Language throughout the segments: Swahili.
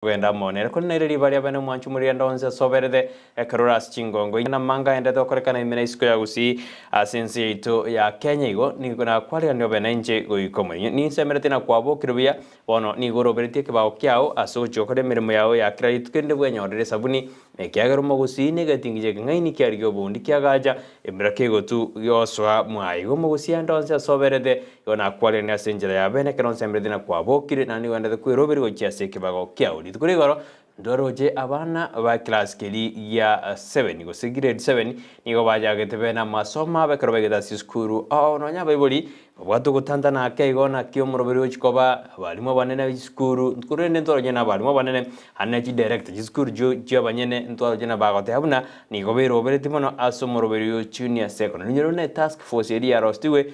wenda monera ko nereri bari abana mwanchu muri ndonze soberede karoras chingongo ina manga ende dokorekana imena isko ya Gusii asense ito ya Kenya igo ni na kwali ndio benenje goikomwe ni semerete na kwabo kirubia bono ni goro berite ke bawo kyao aso chokore mirimo yao ya credit kende bwenyorere sabuni mekyagero mo Gusii ne gatingije ngaini kyaryo bundi kyagaja emirake gotu yoswa mwai go mo Gusii ndonze soberede yona kwali ne asenjera ya bene keron semerete na kwabo kire nani wenda kwiroberi go chiase ke bago kyao litukuri goro ndoroje abana ba class keli ya 7 go grade 7 nigo bajagete bena masoma bekrobegeda siskuru nonya bayiboli watu gutandana akegona kyo muroberi w'ikikoba balimo banene b'iskuru nkurende ndoroje na balimo banene haneji direct iskuru jo banyene ndoroje na bagote habuna nigo berobere timono aso muroberi junior secondary nyero ne task force eri ya rostiwe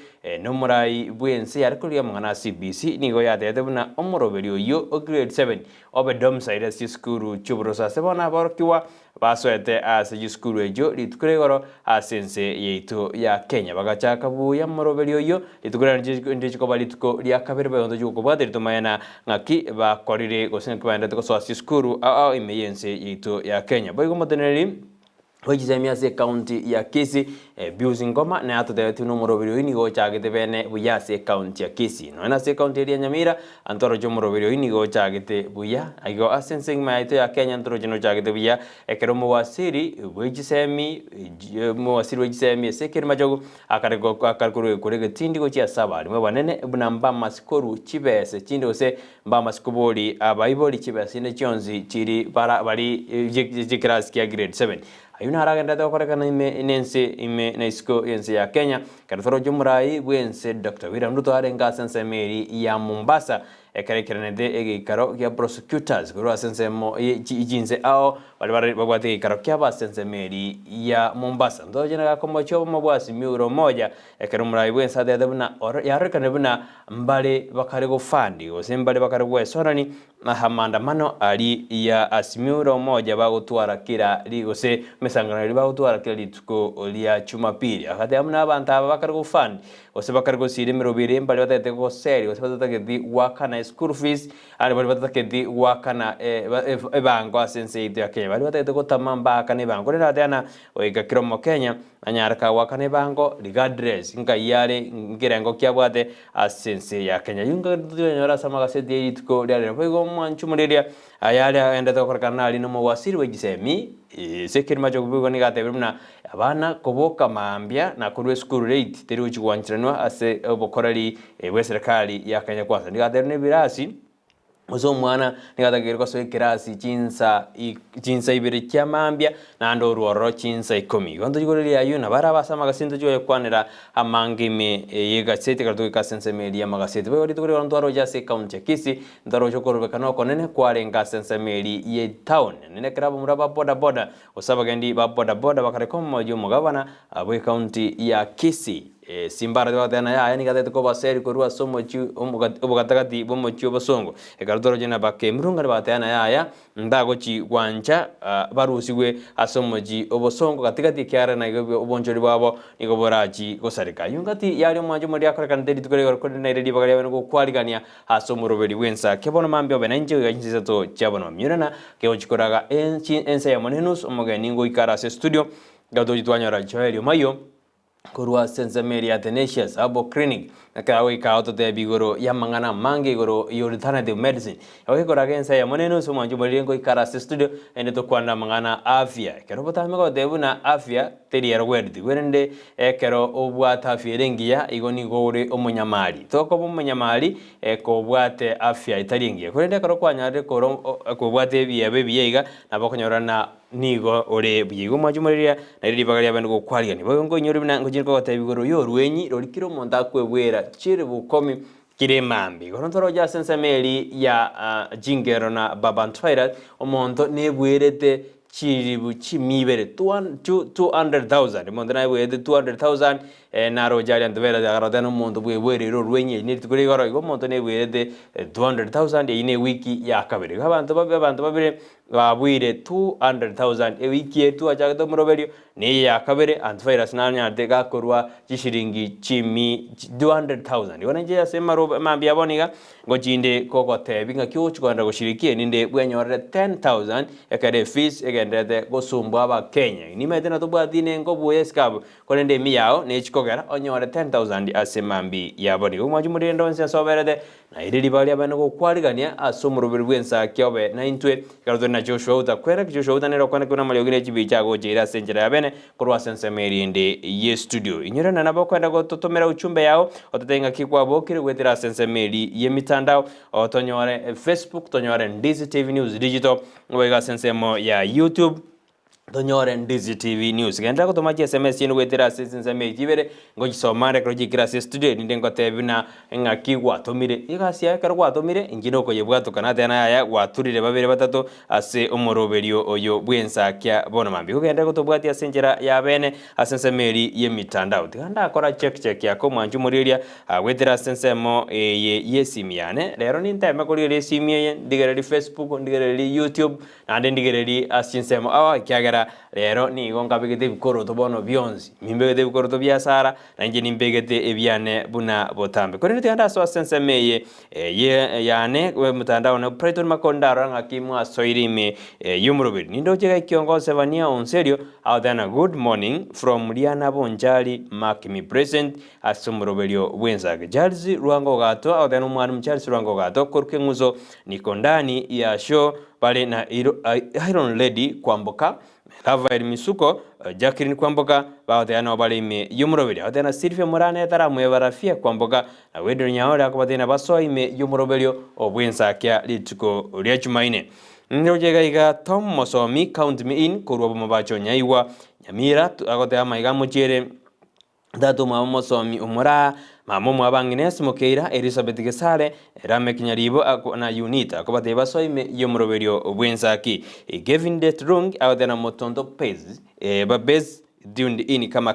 no murai bwense yarikuliya mwana CBC nigo yatete buna omuroberi yo grade 7 obe domside siskuru chubrosa sebona barkiwa baswete ase skuru ejo litukuregoro asense yeito ya Kenya bagachaka buya muroberi yo litukuranje ndiko balituko lya kabere bayondo juko bwaderito mayana ngaki bakorire gosenke bandete ko swasi skuru imeyense yeito ya Kenya boygo moteneri Wejizemia se county ya Kisii biuzi ngoma na ato deweti no muroberi ini go chagete bene buya se county ya Kisii no na se county ya Nyamira antoro jo muroberi ini go chagete buya aigo asensing maito ya Kenya antoro jo chagete buya ekero mo wasiri wejizemi se kirma jogo akarikuru kurege tindi go chia saba limwe banene bunamba maskoru chibese chindo se mba maskoboli abaiboli chibese ne chionzi chiri para bali jikras kia grade 7 ayuna haragenda tokorekana ime na isko yense ya Kenya karatoro jumurai bwense Dr. William Ruto arenga sense meri ya Mombasa ekerekeranede egikaro ya prosecutors guru sense mo jinse ao bali bagwate ikaro kya basense meri ya Mombasa ndojena gakomo cyo mo bwasi miuro moja ekero murai bwense adebuna yarekane buna mbale bakare go fandi osembale bakare go esonani mahamandamano ali ya asimiuro moja bagutwara kira ligose mesangana libagutwara kira lituko lya Jumapili akate amuna abantu abakare go fandi ose bakare go sire mirobire mbale batete go seri ose batete di wakana school fees ali bali batete di wakana ebango asense ito ya Kenya bali batete go tamamba kana bango rena dana oiga kiromo Kenya anyaraka wakane bango regardless inga yare ngirengo kyabwate asense ya Kenya yunga nyora samaga sedi lituko lya boygo mwanchu mureria ayale enda tokorkana ali no wasiri wejisemi sekirma jogubugo ni gatebiruna abana koboka mambya na kurwe school rate teri uchigwanchiranwa ase obokorali weserikali ya Kenya kwanza ni gaterne birasi ozo mwana nigatagirwa so ikirasi chinsa ibiri kyamambya nando ruoro chinsa 10 gondo jigoreli ayuna barabasa magasinto joye kwanera amangime yegasete kartu kasense media magasete bori tukuri onto aroja se county Kisii ndaro jokoro kano konene kwarenga sense media ye town nene krabo muraba boda osabagendi ba boda bakare komo jo mugabana abo county ya Kisii simbara de na ya ni gadete ko baseri ko ruwa somo chu obugatagati bomo chu basongo ekardoro jena bakemrunga batana ya ndago chi gwancha barusiwe asomoji obosongo katikati kyara na igo obonjori babo nigo boraji gosarika yungati yari mwanjo muri akorekana dedi tukore ko na redi bagari bano kwaligania asomuroberi wensa kebono mambyo benanje yinjiza to chabona myurana ke ochikoraga ensa ya monenus omogeni ngo ikara se studio gadoji twanyara joelio mayo kurwa sense media tenacious abo clinic akawe ka auto de bigoro yamangana mange goro alternative medicine awe kora kensa ya moneno so manju molengo ikara studio ende to kwanda mangana afya kero bota mego debuna afya teri yarwerdi werende ekero obwata afya rengiya igoni gore omunyamali toko omunyamali ko bwate afya itaringiye kurende karo kwanyare ko bwate biyabe biyiga nabakonyorana nigo ore biyigo majumuriya nariri bagari abantu go kwaliga ni bago nyori bina ngojirko gotabigoro yo rwenyi rorikiro monda kwebwera chiri bukomi kire mambi gontoro ja sense meri ya jingero na babantwaira omonto nebwerete chiribu chimibere 200,000 mondo na bwede 200,000 naro jali andvera da garadano mondo bwere ro rwenye ni tukuri goro go mondo ne bwede 200,000 ine wiki ya kabere abantu babire babwire 200,000 ewiki etu achagete muroberio ni ya kabere antivirus na nyarte gakorwa gishiringi chimi 200,000 yona nje asema robe mambi aboniga ngo jinde kogotebi nga kyo chuganda gushirikie ninde bwenyorere 10,000 ekare fees egendete gosumbwa aba Kenya ni metena to bwadine ngo bueskab konende mi yao ne chikogera onyore 10,000 asemambi yaboniga umwaji murendo nse soberede na iriri bali abana go kwarigania asomurubiri bwensa kyobe na intwe karudo na Joshua utakwera Joshua utanero kwana kuna maliogire chibicha go jira senjera yabene kurwa sense meri inde ye studio inyora na nabo kwenda go totomera uchumbe yao otatenga kikwa bokire wetira sense meri ye mitandao otonyore Facebook tonyore Ndizi TV News Digital wega sense mo ya YouTube tonyore Ndizi TV News genda ko tomaji SMS yinu wetira sense meri jibere ngo gisomare ko jikira studio ninde ngo tebina ngaki gwatomire igasia karo gwatomire ingino ko yebwa tukana tena ya gwaturire babere batatu ase umuroberio oyo bwensakia bona mambi kugenda ko tobwatia senjera ya bene asense meri ye mitandao tiganda akora check yako mwanju muriria wetira sense mo ye simiane lero ninteme ko ri simie ndigereri Facebook ndigereri YouTube na ndigereri asense mo awa kyagera lero ni gonga bigete bikoro tobono byonzi mimbegete bikoro to byasara na nje nimbegete ebyane buna botambe ko nitenda so sense meye ye yane we mutandao na Preton Makondaro ngakimu asoirime yumurubiri nindo chega kiongoze vania onserio out then a good morning from Liana Bonjali mark me present asumuroberio bwenzage Charles Ruango gato out then umwana Charles Ruango gato korke nguzo niko ndani ya show pale na Iron Lady kwamboka Rafael Misuko Jacqueline kwamboka baadhi bale ime yumuroberi adena Sylvia Morane taramu barafia kwamboka na wedo nyaora akabadena baso ime yumuroberio obwensakia lituko lya Jumanne njojega iga Tom Mosomi count me in kurwa mabacho nyaiwa Nyamira agote amaiga muchere datu Mosomi umura mamomo abangines mokeira Elizabeth Gesale rame kinyaribo na unita akobate baso ime yumuroberio obwensaki Gavin Detrung adena motondo pez babez dundi ini kama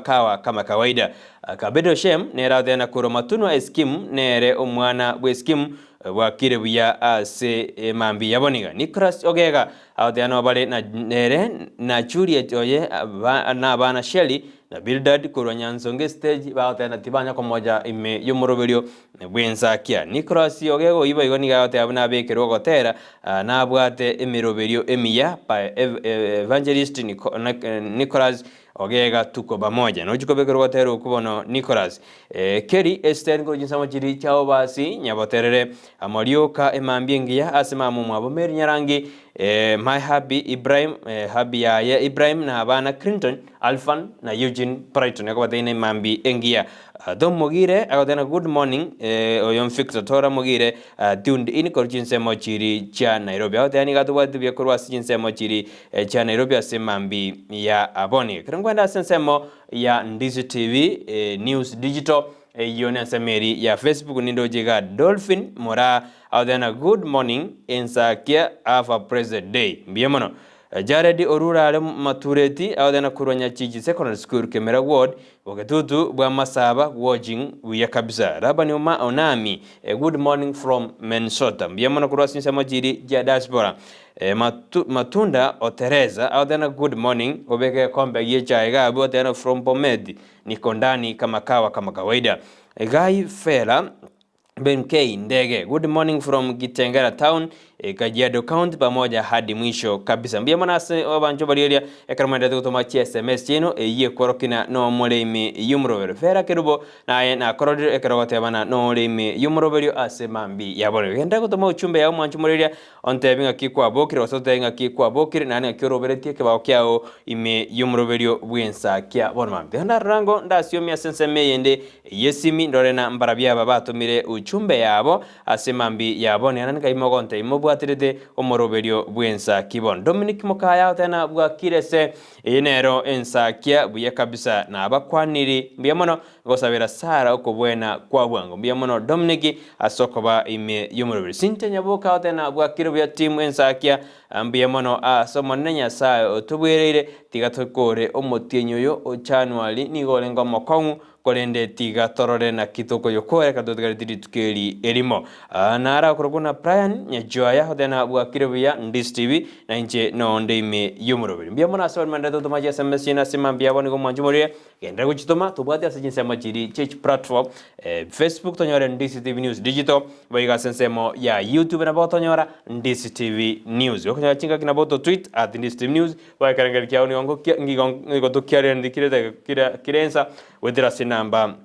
kawaida kabedo shem nera dena kuromatunu eskim nere omwana bweskim wakire buya ase mambi yaboniga Nicholas Ogega adena bale na nere na Juliet oye na bana Shelly na Bildad kuronyansonge stage baatena tibanya komoja ime yumuroberio bwensakia Nicholas Ogego iba igoniga ate abana bekero gotera na abwate emiroberio emiya pa evangelist Nicholas Ogega tuko bamoja no chikobekero gotero kubono Nicholas Kerry Esther ngo jinsamo chiri chao basi nyaboterere amorioka emambiengia asema mu abomeri nyarangi my happy Ibrahim happy ya Ibrahim na abana Clinton Alfan na Eugene Brighton akobate mambi engia Dom Mogire agodena good morning oyom Victor Tora Mogire tuned in korjinse mochiri cha Nairobi agodeni gatubwati bya kurwa sinse mochiri cha Nairobi asemambi ya aboni krangwenda sensemo ya Ndizi TV News Digital yone semeri ya Facebook nindo jiga Dolphin Mora agodena good morning Ensakia have a present day mbiyemono Jared Orura ale matureti awadena kuronya Chiji Secondary School Kemera Ward waketutu bwa masaba watching uya kabisa rabani uma onami good morning from Minnesota mbiyamona kurwa sinsa majiri ja diaspora matunda otereza awadena good morning obeke kombe ye chaiga awadena from Pomedi niko ndani kama kawaida Guy Fela Ben K Ndege good morning from Gitengera town Kajiado County pamoja hadi mwisho kabisa mbia manase wabanjo baliria ekarmanda tutomachi SMS chino ye korokina no molemi yumrovero fera kerubo na korodir ekarogate bana no molemi yumrovero asemambi yabore genda kutoma uchumbe ya mwanchu moreria ontebinga kikwa bokire wasotenga kikwa bokire nani akyorobeleti kebaokiao ime yumrovero bwensakia bonmambi handa rango ndasio mia senseme yende yesimi ndorena mbarabia babatumire uchumbe yabo asemambi yabone nani kaimogonte bwatirete omoroberio bwensa kibon Dominic Mukaya tena bwa kirese enero Ensakia buya kabisa na abakwaniri mbiyamono gosabira sara okobwena kwa bwango mbiyamono Dominic asokoba ime yomoroberio sinte nyaboka tena bwa kirobya ya team Ensakia mbiyamono asomonenya sayo otubwerere tigatokore omotienyoyo o January ni golengo mokongu korende tiga torore na kitoko yokore kadotgari tukeli elimo nara kuruguna Brian nyajoya hodena bwakirebuya Ndizi TV na nje no ndime yumurobiri mbia mona sawa mandato tomaje SMS na sima mbia boni ko manjumuri gendera kuchitoma tubwati asijinse majiri church platform Facebook tonyora Ndizi TV News Digital baiga sensemo ya YouTube na botonyora Ndizi TV News okonya chinga kina boto tweet @Ndizi TV News baikarangari kyao ni ongo ngigo tukiare ndikire kirensa wedera sinamba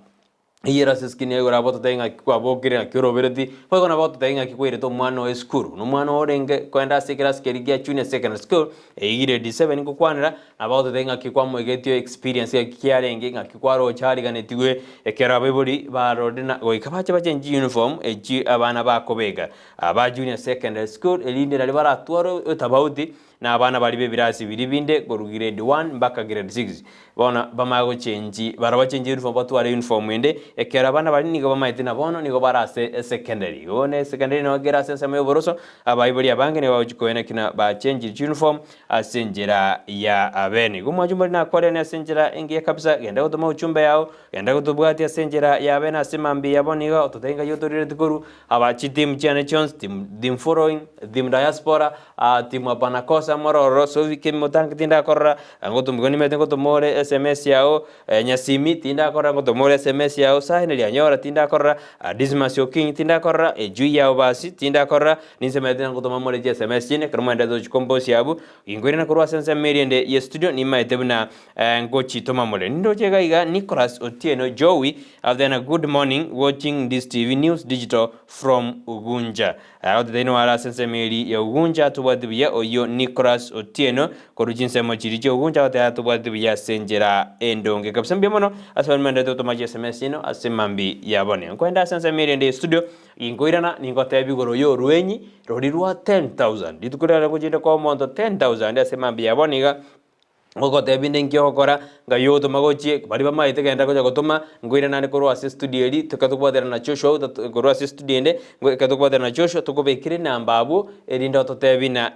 iyera siskini ego raboto tenga kwa bokire na kirobereti kwa na boto tenga kikwire to mwana wa skuru no mwana orenge kwenda sikira skerigia junior secondary school igire D7 nko kwanira na boto tenga kikwa mo getio experience ya kiarenge ngakikwaro chari ganetigwe ekera bebori barodina goikabache bache uniform eji abana bakobega aba junior secondary school elinde rali baratwaro tabauti na abana bali bebirasi biribinde go grade 1 mpaka grade 6 bona bamago change baraba change uniform batwara uniform ende ekera abana bali nigo bamaite na bono nigo barase secondary one secondary no gerase sema boroso abayibali abange ne bawukoena kina ba change uniform asenjera ya abeni gumajumba na kwale ne asenjera ingie kabisa genda gutuma uchumbe yao genda gutubwati asenjera ya abena asimambi yaboniga ototenga yotorire tikuru abachiti mchane chons team following team diaspora team abanakosa mororo so wiki motang tinda korra ngoto mgoni mete ngoto more SMS yao nyasimi tinda korra ngoto more SMS yao sahine ya nyora tinda korra Dismas King tinda korra juu yao basi tinda korra niseme tena ngoto more SMS chine kama ndio compose yabu ingwiri na korwa sense meriende ye studio ni maite buna ngochi toma more ndo chega iga Nicholas Otieno Joey then a good morning watching this TV News Digital from Ugunja deno ala sense meri ya Ugunja tubadibia oyo Nicholas Otieno korujinse machiriche Ugunja wate tubadibia senjera endonge kabisa mbiomono aswanmende to tomaje SMS ino asemambi yabone kwenda sense meri ende studio ingoirana ningotebi goro yo ruenyi rodirwa 10,000 ditukurara kujinde kwa monto 10,000 asemambi yaboniga ngoko tebinde ngiyokora ngayoto magochi bari bamaite genda koja gotuma ngoira nane koro assist studio eri tukatubodera na chosho koro assist studio ende tukatubodera na chosho tukobekire namba abo erinda totebina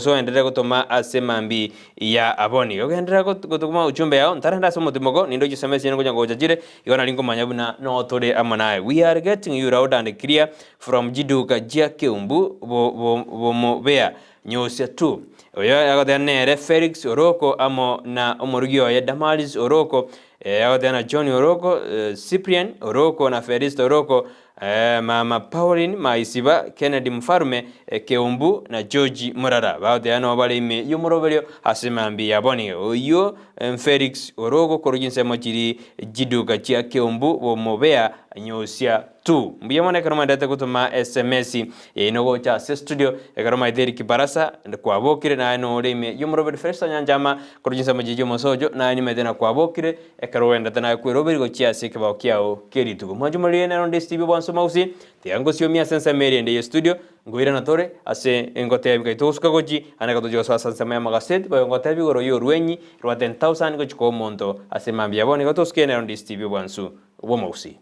so endera gotuma asemambi ya aboni ogendera gotuma uchumbe yao ntaranda somo timogo nindo jisemesi ngo ngoja jire yona lingo manyabuna no tore amanae we are getting you out and clear from jiduka jia keumbu bo bea nyosia tu oyo agodene Felix Oroko amo na omorugio ya Damaris Oroko agodena John Oroko Cyprian Oroko na Felix Oroko mama Pauline Maisiba Kennedy Mfarume Keumbu na George Murara baodena bale ime yumurobelio asemambi yaboni oyo Felix Oroko korujinse mochiri jiduka chia Keumbu bo mobea nyosia tu mbiyamone karoma data kutuma SMS inogo cha studio karoma ideri kibarasa kwa bokire na no reme yumurobel fresa nyanjama korujinse mojijo mosojo na ni medena kwa bokire karowenda tana ku robel go chia sikaba kiao keritugo majumali na Ndizi TV bonso mausi tiango sio mia sensa meri ende studio ngoira na tore ase ngote abi kaitoska goji ana kato jo sasa sama magaset ba ngote abi goro yo ruenyi rwa 10,000 go chiko monto ase mambia boni go toske na Ndizi TV bonso wo mausi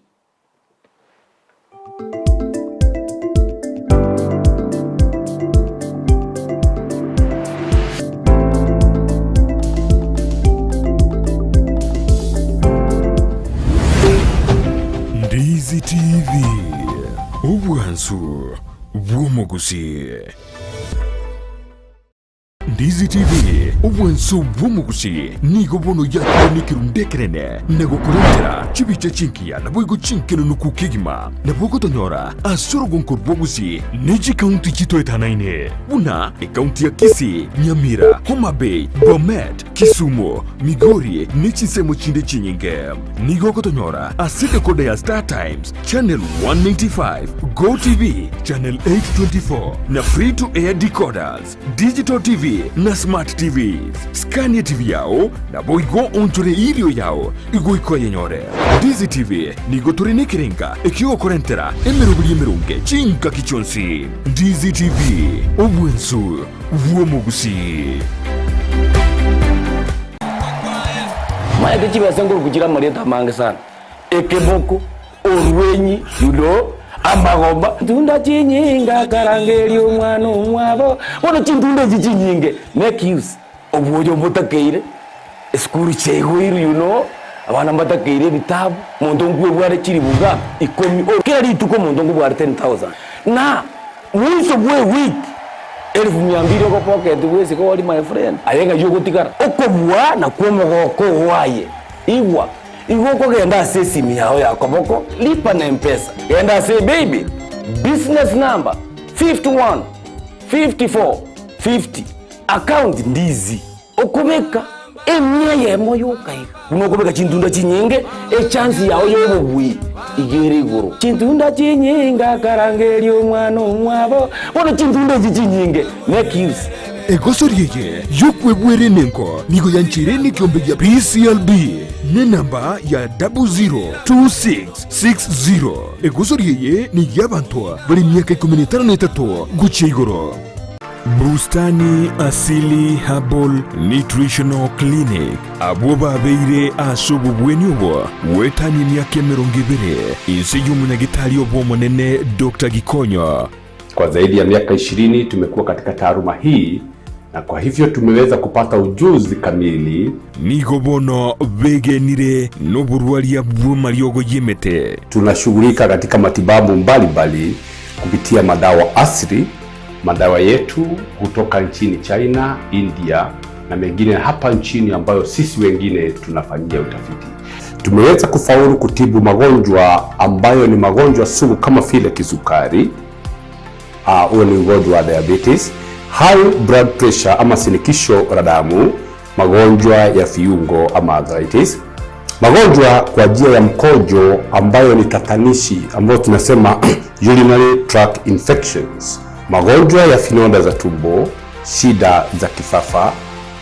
Ndizi TV Ubwansu Gusii. Ndizi TV ubwansu Gusii nigo bono yakire nikirundekerene nego kurondera chibice chinkiya nabwo chinkeno nukukigima nabwo tonyora asoro gonkor Gusii neji county chitoetanaine buna county ya Kisii, Nyamira, Homa Bay, Bomet, Kisumu, Migori nechisemo chinde chinyinge nigo tonyora aside kode ya Star Times channel 195 Go TV channel 824 na free to air decoders digital TV na smart TVs Scania TV yao na boigo onture irio yao igo ikoye nyore Ndizi TV nigo turine kirenga ikiwa korentera emerubuli emerunge chinka kichonsi Ndizi TV obwensu Gusii maya kichibesa nguru kuchira marieta mange sana ekeboko orwenyi yudo amagomba tunda chinyinga karangeri omwana omwabo bono chintunda chinyinge make use obuyo mutakeire skuru chego iru abana mbatakire bitabu muntu ngwe bware kiri buga ikomi kera rituko muntu ngwe bware 10,000 na mwiso bwe week 1200 ko pocket wese ko wali my friend ayenga yuko tikara okobwa na kuomo ko waye igwa ko genda sesimi yao ya koboko lipa na mpesa genda say baby business number 51 54 50 account Ndizi okubeka emya yemo yokai unokubeka chintunda chinyenge chance yao yobugwi igere guru chintunda chinyinga karangeli omwana omwabo bono chintunda chinyinge nekis egosoriye yokwebwere nenko nigo yanchireni kiombe ya PCLB ne namba ya 002660 egosoriye ni yabantu bali miaka 13 guche igoro. Bustani Asili Herbal Nutritional Clinic aboba beire asubu bwenyubo wetani myake 20 insijumu na gitali obomonene Dr. Gikonyo. Kwa zaidi ya miaka 20 tumekuwa katika taaluma hii na kwa hivyo tumeweza kupata ujuzi kamili. Nigobono begenire noburwalia bw'amaryogo yemete. Tunashughulika katika matibabu mbalimbali kupitia madawa asili. Madawa yetu kutoka nchini China, India na mengine hapa nchini ambayo sisi wengine tunafanyia utafiti. Tumeweza kufaulu kutibu magonjwa ambayo ni magonjwa sugu kama vile kisukari, huo ni ugonjwa wa diabetes, high blood pressure ama shinikizo la damu, magonjwa ya viungo ama arthritis, magonjwa kwa njia ya mkojo ambayo ni tatanishi ambayo tunasema urinary tract infections, magonjwa ya vidonda za tumbo, shida za kifafa,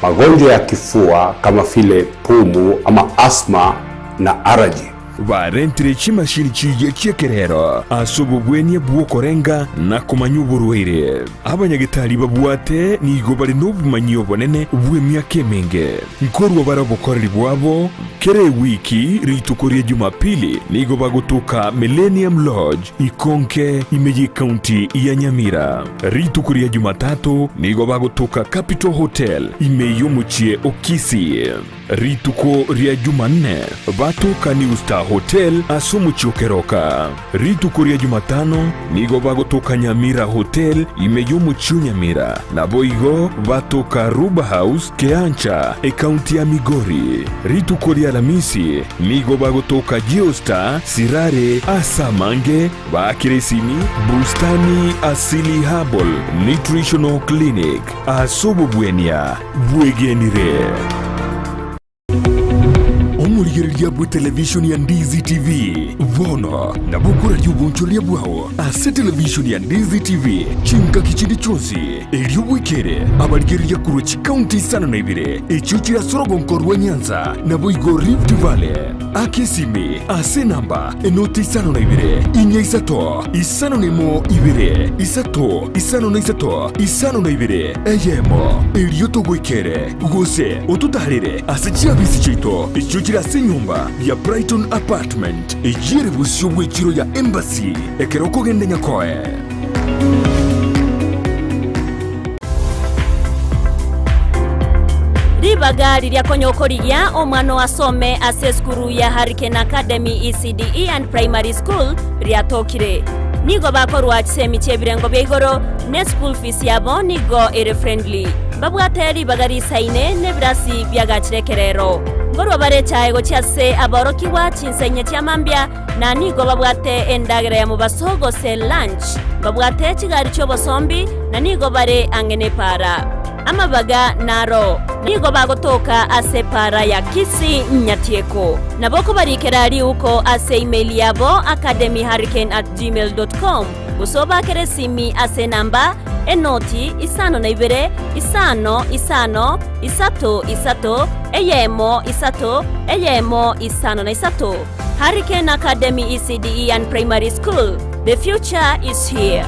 magonjwa ya kifua kama vile pumu ama asthma na allergy. Barentire chimashini chiye kyekerero asubu bwenye bwokorenga na kumanyuburwire abanyagitali babuate nigo bali n'obumanyi obonene bw'emyaka emenge nkorwa barabokoreri bwabo kere wiki ritukorie Jumapili nigo bagutuka Millennium Lodge Ikonke Imeji County ya Nyamira. Ritukorie Jumatatu nigo bagutuka Capital Hotel Imeyomuchie Okisii. Rituko ria Jumanne batuka New Star Hotel asumu chiokeroka. Rituko ria Jumatano nigo bagutuka Nyamira Hotel Imeyomu Nyamira na boigo batuka Ruba House Keancha County ya Migori. Rituko ria Alhamisi nigo bagutuka Geostar Sirare Asamange bakiresini Bustani Asili Herbal Nutritional Clinic asubu bwenia bwegenire. Omurigereria bwe television ya Ndizi TV vono na bukura ry'ubuncholia bwao ase television ya Ndizi TV chinka kichindi chonsi eliobwikere abarigereria kuruchi county sana na ibire echuchira sorogonko rwa Nyanza na boigo Rift Valley akesimi ase namba enoti sana na ibire inya isato isano nemo ibire isato isano na isato isano na ibire eyemo elioto gwikere gose otutarire ase chiabisi chito echuchira se nyumba ya Brighton Apartment ejire busyo bw'ekiro ya Embassy ekeroko gende nyakoe. Ribagari lya konyokoriya omwana wasome ase skuru ya Hurricane Academy ECDE and Primary School ryatokire. Nigo bakorwa kisemi chebirengo beigoro ne school fees yabo nigo ere friendly. Babwateri bagari saine ne brasi byagachirekerero. Ngorwa barecha ego cyase aborokiwa chinsenye cyamambya na nigo babwate endagera ya mubasogo se lunch. Babwate kigari cyo bosombi na nigo bare angene para. Amabaga naro nigo bagotoka ase para ya Kisii Nyatieko naboko barikera ari uko ase email yabo academyhurricane@gmail.com usoba keresimi ase namba enoti isano na ibere isano isato eyemo isano na isato. Hurricane Academy ECDE and Primary School, the future is here.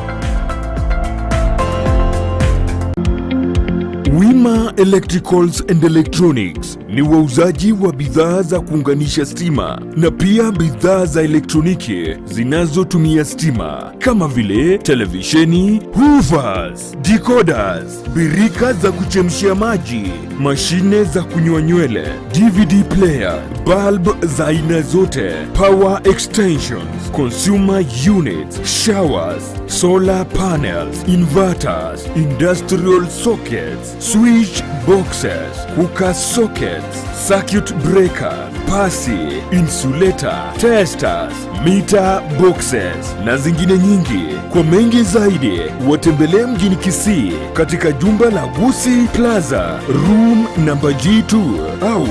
Wima Wima Electricals and Electronics ni wauzaji wa bidhaa za kuunganisha stima na pia bidhaa za elektroniki zinazotumia stima kama vile televisheni, hoovers, decoders, birika za kuchemshia maji, mashine za kunyoa nywele, DVD player, bulb za aina zote, power extensions, consumer units, showers, solar panels, inverters, industrial sockets, switch boxes, cooker sockets, circuit breakers, pasi, insulator, testers, meter boxes na zingine nyingi. Kwa mengi zaidi, watembelee mjini Kisii katika jumba la Gusii Plaza, room namba G2 au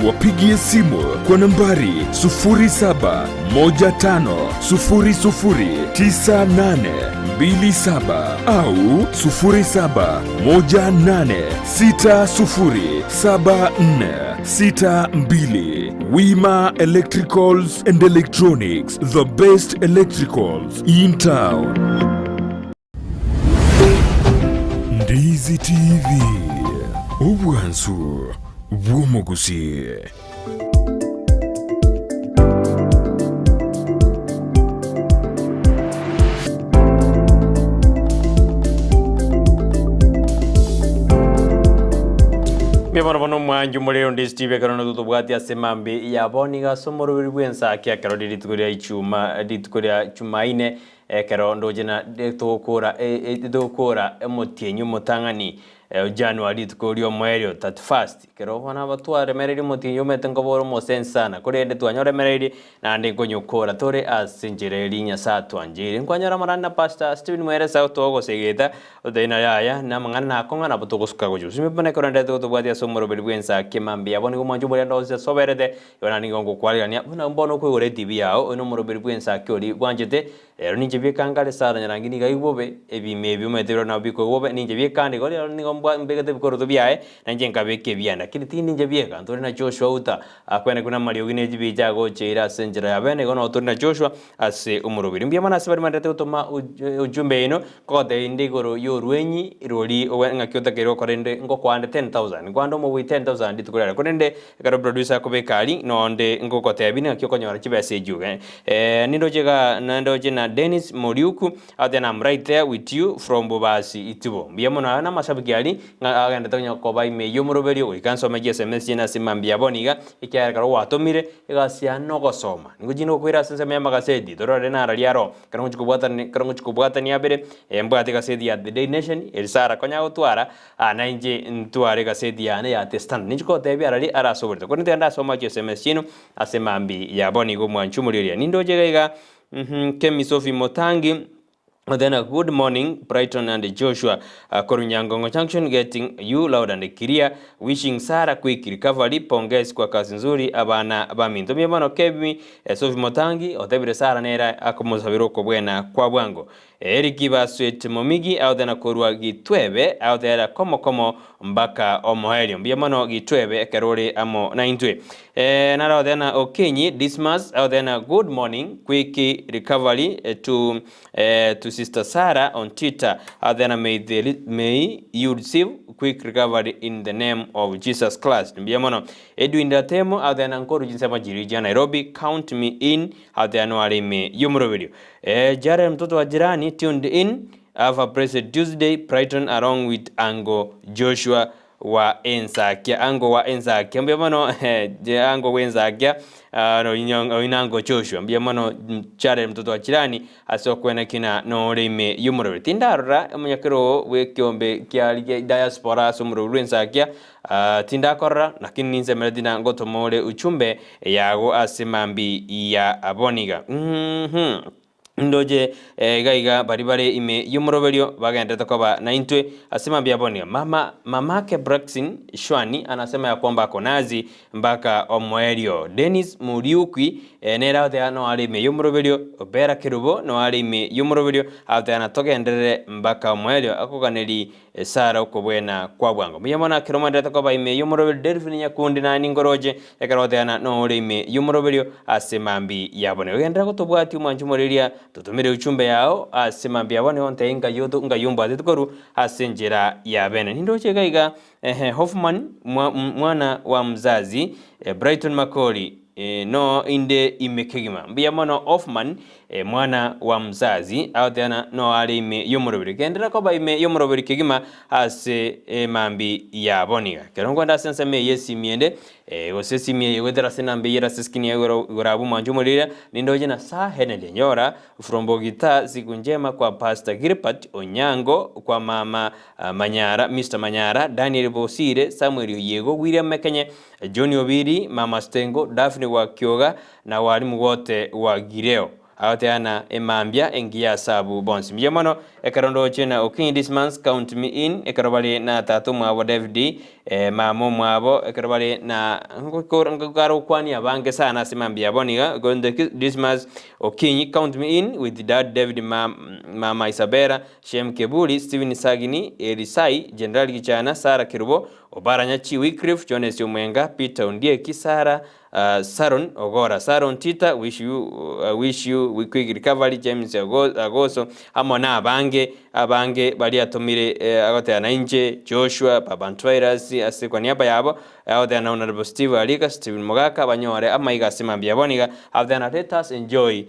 wapigie simu kwa nambari 0715009827 au 0718607462. Wima Electricals and Electronics, the best electricals in town. Ndizi TV, ubwansu bw'omugusi. Mwana bono mwanju mulero Ndizi TV karono tutubwati asemambi yaboniga somoro biri bw'Ensakia karodi litukuria ichuma litukuria Jumanne kero ndojena dokora emotienyu mutangani January tukurio mwerio 31st kero wana batware mereri motienyu metengoboro mosensana kurende twanyore mereri na ndi konyukora tore asinjireri nya satwanjiri nkwanyora marana pastor Steven Mwere sauto ogo segeta odaina yaya na mangana nakonga na butogosuka goju simepane korende tutubwati somoro biri bw'Ensakia mambi yaboni kumanju muri ndoze soberede yona ningongo kwalirania buna mbono kwe ore TV yao ino moro biri bw'Ensakia ori bwanjete ninje bikangale sara nyarangini gaibobe ebimebi umetero na biko gobe ninje bikandi goli ningomba mbegete bikoro to biae nanje nkabeke biana kini tini ninje bieka ntori na Joshua uta akwene kuna Mario gineji bija go cheira senjera yabene gono otori na Joshua ase umurubiri mbia mana sibari mandate utoma ujumbe ino kote indigoro yorwenyi roli owenga kyota kero korende ngo kwande 10000 kwando mo 10000 nditukorera korende karo producer kobekali no nde ngo kote abina kyokonyora chibese juge nindo jega nando jena Dennis Moriuku and I'm right there with you from Bobasi Itubo mbiyamona na mashabiki ali agenda tonya kobai me yomoroberio ikanso meje SMS na simambia boniga ikyara karo watomire igasia no gosoma ngujino kwira sense me magasedi dorore na raliaro karo chukubwata ni abere mbwate gasedi ya The Day Nation erisara konya utwara na inje ntware gasedi ya ne ya testan nichiko tebi arali arasoberto konite anda soma SMS chino asemambi ya bonigo mwanchumuliria nindo jega Kemi Sophie Motangi. Then a good morning, Brighton and Joshua Korunyangongo Junction, getting you loud and clear, wishing Sarah quick recovery, pongezi kwa kazi nzuri abana baminto miyamano Kemi Sophie Motangi otebire Sarah nera akomosabiro ko bwena kwa bwango Eriki Baswet Momigi out then akorwa gitwebe out there komo mbaka omohelio miyamano gitwebe kerore amo naintwe nara then Okenyi Dismas out then good morning, quick recovery to Sister Sarah on Twitter. Then may you receive quick recovery in the name of Jesus Christ. Mbiamono Edwin Datemo then ankoro jinsema jirija Nairobi, count me in then wale me yumro video. Jare mtoto wa jirani tuned in. Have a blessed Tuesday, Brighton along with Ango Joshua wa Ensakia ango wa Ensakia mbiamano ango wa Ensakia no inango Joshua mbiamano chare mtoto wa jirani asokwena kina no rime yumuro tindarra munyakero we kiombe kiali diaspora sumuro Ensakia tindakorra lakini ninze meredina ngoto mole uchumbe yago asemambi ya aboniga ndoje gaiga baribare ime yumoroberio bagenda takoba na intwe asema biabonia mamake Braxin Shwani anasema ya kwamba konazi mbaka omwerio Dennis Muriukwi nera ote no ali ime yumoroberio Bera Kirubo no ali ime yumoroberio ate anatoka endere mbaka omwerio akoganeli Sara ukobwena kwa bwango miyamona kiromanda takoba ime yumoroberio Delphine Nyakundi na ningoroje ekarote ana no ali ime yumoroberio asema mbi yabone genda kutobwati umanjumoriria tutumire uchumbe yao asimambia bone onte inga yodo nga yumba tetkoru asenjera ya bene nindo chegaiga Hoffman mwana wa mzazi Brighton Makoli no inde imekegima mbia mono Hoffman mwana wa mzazi aoteana no ali ime yomorobiri kendera koba ime yomorobiri kegima ase mambi ya boniga kerongo nda sense me yesi miende osesi mie wedera senambe yera seskini yorabu manjumolira nindoje na sa henele nyora from gita siku njema kwa Pastor Gilbert Onyango kwa mama Manyara Mr Manyara Daniel Bosire Samuel Yego William Mekenye Johnny Obiri mama Stengo Daphne wa Kyoga na walimu wote wa Gireo aoteana emambia engia sabu bonsi mjemono ekarondo chena okin this month count me in ekarobali na tatu mwabo David mamo mwabo ekarobali na ngaro kwani abange sana simambia boniga gonde this month okin count me in with dad David mama Isabera Shem Kebuli Steven Sagini Elisai General Kichana Sara Kirubo Obaranya Chiwikrif Jones Yomwenga Peter Ondie Kisara Saron Ogora Saron Tita wish you we quick recovery James Agoso amona abange bali atomire agote anainje Joshua Babantwairas ase kwa niaba yabo agote na honorable Steve Alika Steven Mogaka abanyore amaiga simambia boniga after let us enjoy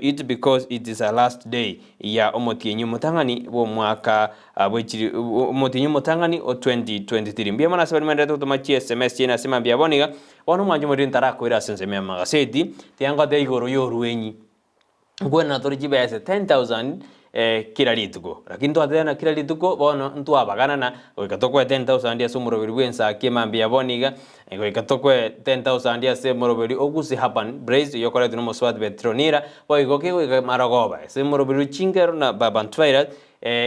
it because it is a last day ya omotinyu mutangani bo mwaka bwechiri omotinyu mutangani o 2023 mbia mana sabari manda to machi SMS na simambia boniga ono mwanju modin tarako ira sense me magaseti tianga de igoro yoruenyi ngwena tori jibese 10,000 kila lituko lakini to atena kila lituko bono ntu abagana na ikatokwe 10,000 ya sumurobiri Ensakia mambia boniga ikatokwe 10,000 ya semurobiri Gusii happen brace yokore tuno swat betronira boigoke maragoba semurobiri chingero na babantwaira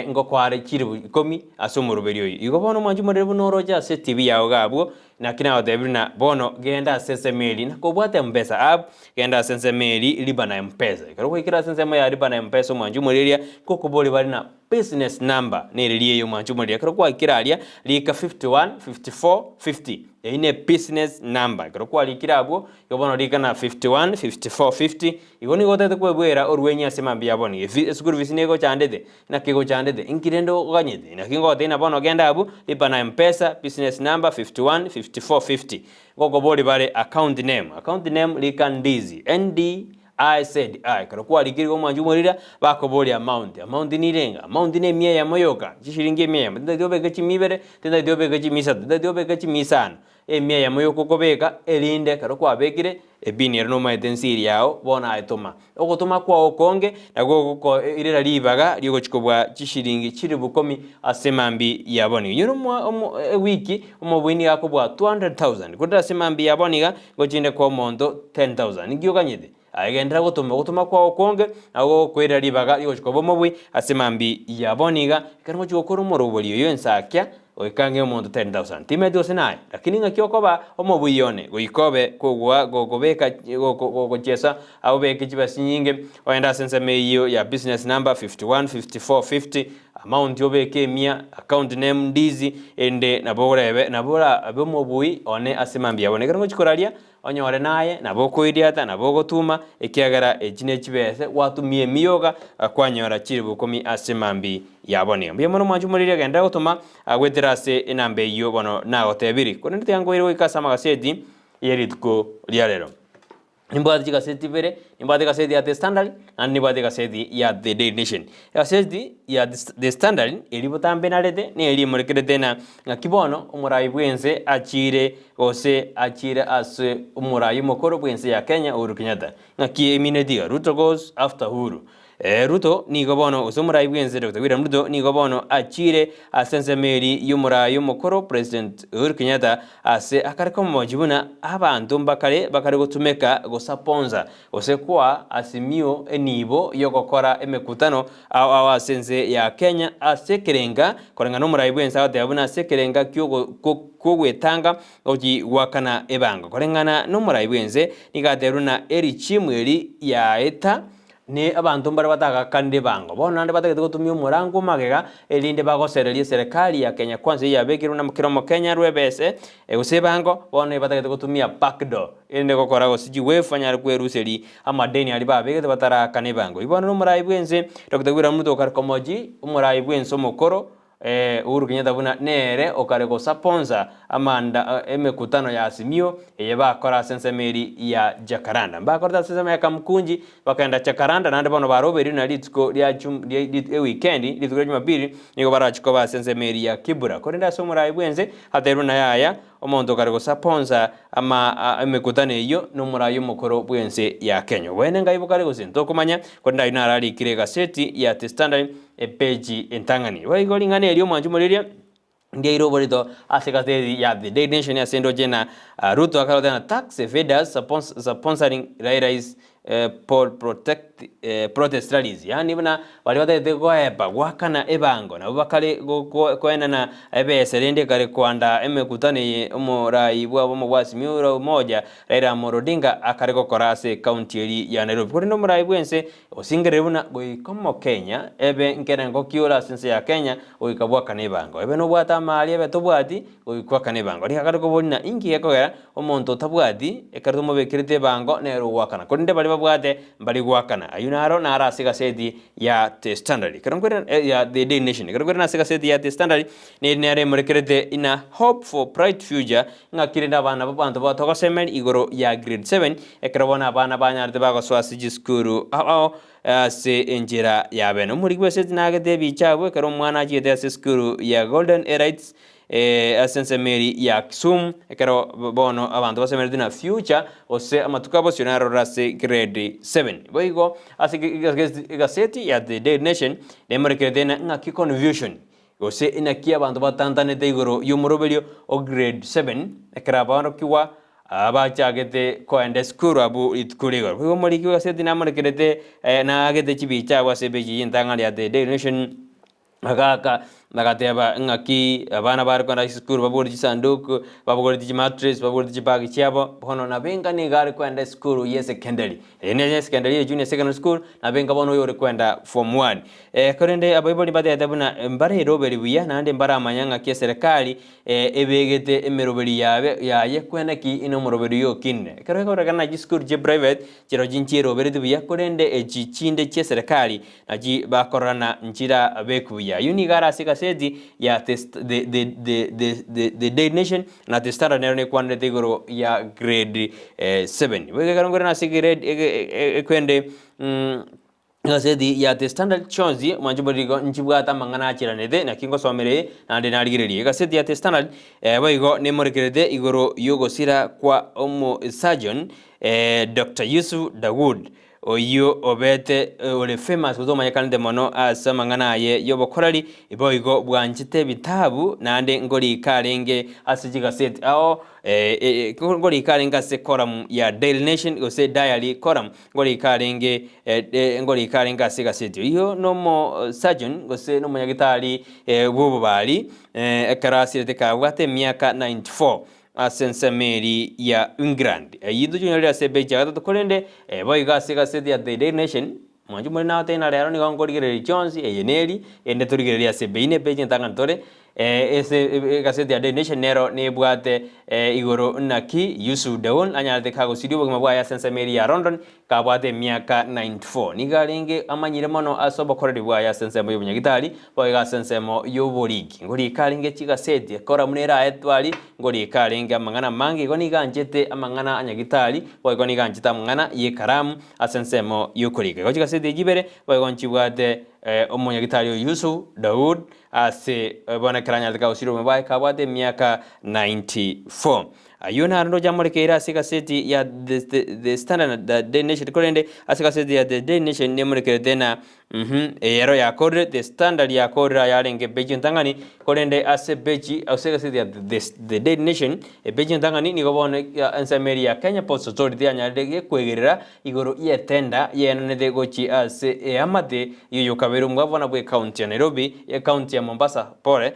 ngo kware kiribu 10 asumurobiri yo igobono manju modebo noroja se TV yawo gabwo na kina odebina bono genda sense meli na kobwate mpesa app genda sense meli liba na mpesa karoko ikira sense mo ya liba na mpesa manju moreria kokobole bali na business number nereliye yo manju moreria karoko ikira alia lika 51 54 50 ine business number karoko alikira abo yobono lika na 51 54 50 igoni gotete kwebwera orwenya semambia boni esukuru visinego chandede na kigo chandede inkirendo ganyede na kingo tena bono genda abo liba na mpesa business number 51 5450 gogo boli bale account name lika Ndizi NDIZI karokwa likiri ko manjumurira bako boli amount ni renga amount ne mia ya moyoka chishiringi mia tenda diobe gachi mibere tenda diobe gachi misa tenda diobe gachi misana mia ya moyoko kobeka elinde karokwa bekire ebini no maitensiri yao bona aitoma ogotoma kwa okonge na gogo irera libaga ligo chikobwa chishiringi chiri bukomi asemambi yaboni yuno wiki omobwini yakobwa 200,000 kunda semambi yaboniga gochinde ko mondo 10,000 ngiyoganyede agendera gotoma kwa okonge ago kwera libaga ligo chikobo mobwi asemambi yaboniga kango chikokoro moroboli yo Ensakia oikange omonto 10,000 timedio senai lakini ngakiokoba omobuyone goikobe kogwa gogobeka gogochesa au beke chibasi nyinge oenda sense meyo ya business number 51 54 50 amount yobeke mia account name Ndizi ende nabora abomobui one asemambia bone kango chikoralia onyore naye naboko idiata naboko tuma ekiagara ejine chibese watumie miyoga kwanyora chiri bukomi asemambi yabone mbye mono manju murire genda gutuma agweterase enambe yo bono nago tebiri kone ntiyango iro ikasama gaseti yeritko liarero nimbadi gaseti bere nimbadi gaseti ya The Standard and nimbadi gaseti ya The Daily Nation gaseti ya The Standard elibotambe narete ne eli murekerete na kibono umurayi bwense achire ase umurayi mukoro bwense ya Kenya Uhuru Kenyatta ngaki emine diga Ruto goes after Uhuru Ruto ni gobono usumurayi bwense Dr. William Ruto ni gobono achire asense meri yumurayi mukoro President Uhuru Kenyatta ase akariko mojibuna abantu bakare gutumeka gosaponza osekwa asimio enibo yogokora emekutano awa sense ya Kenya asekerenga korenga no murayi bwense abatebuna asekerenga kugwetanga oji wakana ebanga korengana no murayi bwense nigateruna eri chimweri ya eta ni abantu mbare bataka kandi bango bono ande bataka gutumia umurango magega elinde bagosereria serikali ya Kenya Kwanza yabekirwe na mukiro Kenya rwebese use bango bono bataka gutumia backdoor ende gukora gosiji wefanya kweruseri amadeni ali babegete batara kane bango ibono no murai bwenze dokugwira muto karikomoji umurai bwenso mukoro Uhuru Kenyatta buna nere okarego saponza amanda emekutano ya Azimio bakora sensemeri ya Jacaranda bakora sensema ya Kamkunji bakaenda Jacaranda nande bano baroberi na litiko lya weekend litiko Jumapili niko barachiko ba sensemeri ya Kibura korenda somura ibwenze hateru na yaya omonto karego saponza ama emekutano iyo numurayo mukoro bwenze ya Kenya wene ngaibo karego sinto kumanya korenda inara likire gaseti ya The Standard page entangani waigoli ngane elio manjumuliria ndia iroborito asekateri ya The Daily Nation ya sendo jena Ruto akarodana tax evaders sponsoring Rairais protest rallies yani bana bali batete goepa gwakana ebango na bakale goena na ebeserende kare kwanda emekutane umurai bwa mugwasi miuro moja Raila Amolo Odinga akare gokorase county eri ya Nairobi kuri no murai bwense osingere buna goikomo Kenya ebe nkere ngokiola sense ya Kenya oikabwakana ebango ebe no bwata mali ebe tobwati oikwakana ebango ri akare kobona ingi yakogera omonto tabwati ekare mubekirite ebango nero gwakana kuri bali babwate bali gwakana ayunaro na arasi gaseti ya The Standard karangwera ya The Daily Nation karangwera na gaseti ya The Standard ni nere murekerete ina hope for bright future ngakirenda abana babantu batoka semel igoro ya grade 7 ekrabona abana banyarte bagoswasi jiskuru se enjira ya beno muri gweseti nagete bichabo karo mwana ajete ase skuru ya Golden Rights asense meri ya Kisumu ekero bono abantu basemere dina future ose amatukabo sionaro rase grade 7 boigo gaseti ya The Daily Nation demarkedena ngaki confusion ose inakia abantu batantane teigoro yumurobelio o grade 7 ekera bano kiwa abachagete koende skuru abu itkuligo boigo muri gaseti namarkedete na agete chibicha wasebeji intanga ya The Daily Nation agaka nagateba ngaki abana bari kwenda school baburi sanduku baburi mattress baburi bag chiabo hono na benga ni gari kwenda school ye secondary ene secondary junior secondary school na benga bono yore kwenda form 1 korende abayiboli bade tabuna mbare roberi buya nande mbara amanyanga ke serikali ebegete emeroberi yaye kwenda ki ino moroberi yo kinne kare kana school je private jero jinchi roberi buya korende ejichinde che serikali naji bakorana njira abekuya unigara sika ya The Daily Nation na The Standard nero kwande tegoro ya grade 7 wege karongora na grade kwende gaseti ya The Standard chonzi manjuborigo nchibwata mangana achiranede na kingo somere na ndenarigireri gaseti ya The Standard boigo nemorekerede igoro yogosira kwa omo surgeon Dr. Yusuf Dawood oyo obete ole famous uzoma yakalinde mono asama ngana ye yobokorali iboigo bwanchite bitabu nande ngoli karenge asijiga set ao ngoli karenge se column ya Daily Nation gose diary column ngoli karenge asiga set iyo nomo surgeon gose no munyagitali bubu bali ekarasi tekawate miaka 94 asense meri ya England yidu junior ya sebeja gato kolende boiga gaseti ya The Daily Nation mwanju muri nawo tena rero ni ngorigere Jones yeneri ende turigere ya sebeine page ntangantore ese gaseti ya Daily Nation nero ne bwate igoro naki Yusuf Dawood anyalde kago studio bogma bwa ya sense meri ya London ka bwate miaka 94 ni garinge amanyire mono asobo koredi bwa ya sense mo yunyagitali boiga sense mo yoboriki ngori karinge chigaseti kora munera etwali ngori karinge amangana mangi goni ganjete amangana anyagitali boigo ni ganjita amangana ye karamu asense mo yokorike ko chigaseti jibere boigo nchibwate omonyagitali Yusuf Dawood ase bona kranya de kausiro mbaye kabwate miaka 94 ayuna ndo jamurikira asikaseti ya The Standard The Daily Nation kolende asikaseti ya The Daily Nation nemurikira tena ero ya kore The Standard ya kore ya lenge beji ntangani kolende ase beji asikaseti ya The Daily Nation beji ntangani ni gobone ensameri ya Kenya Post Authority anyalege kwegerera igoro ye tenda ye nede gochi ase amate yo kaberu mwabona bwe county ya Nairobi ya county ya Mombasa pole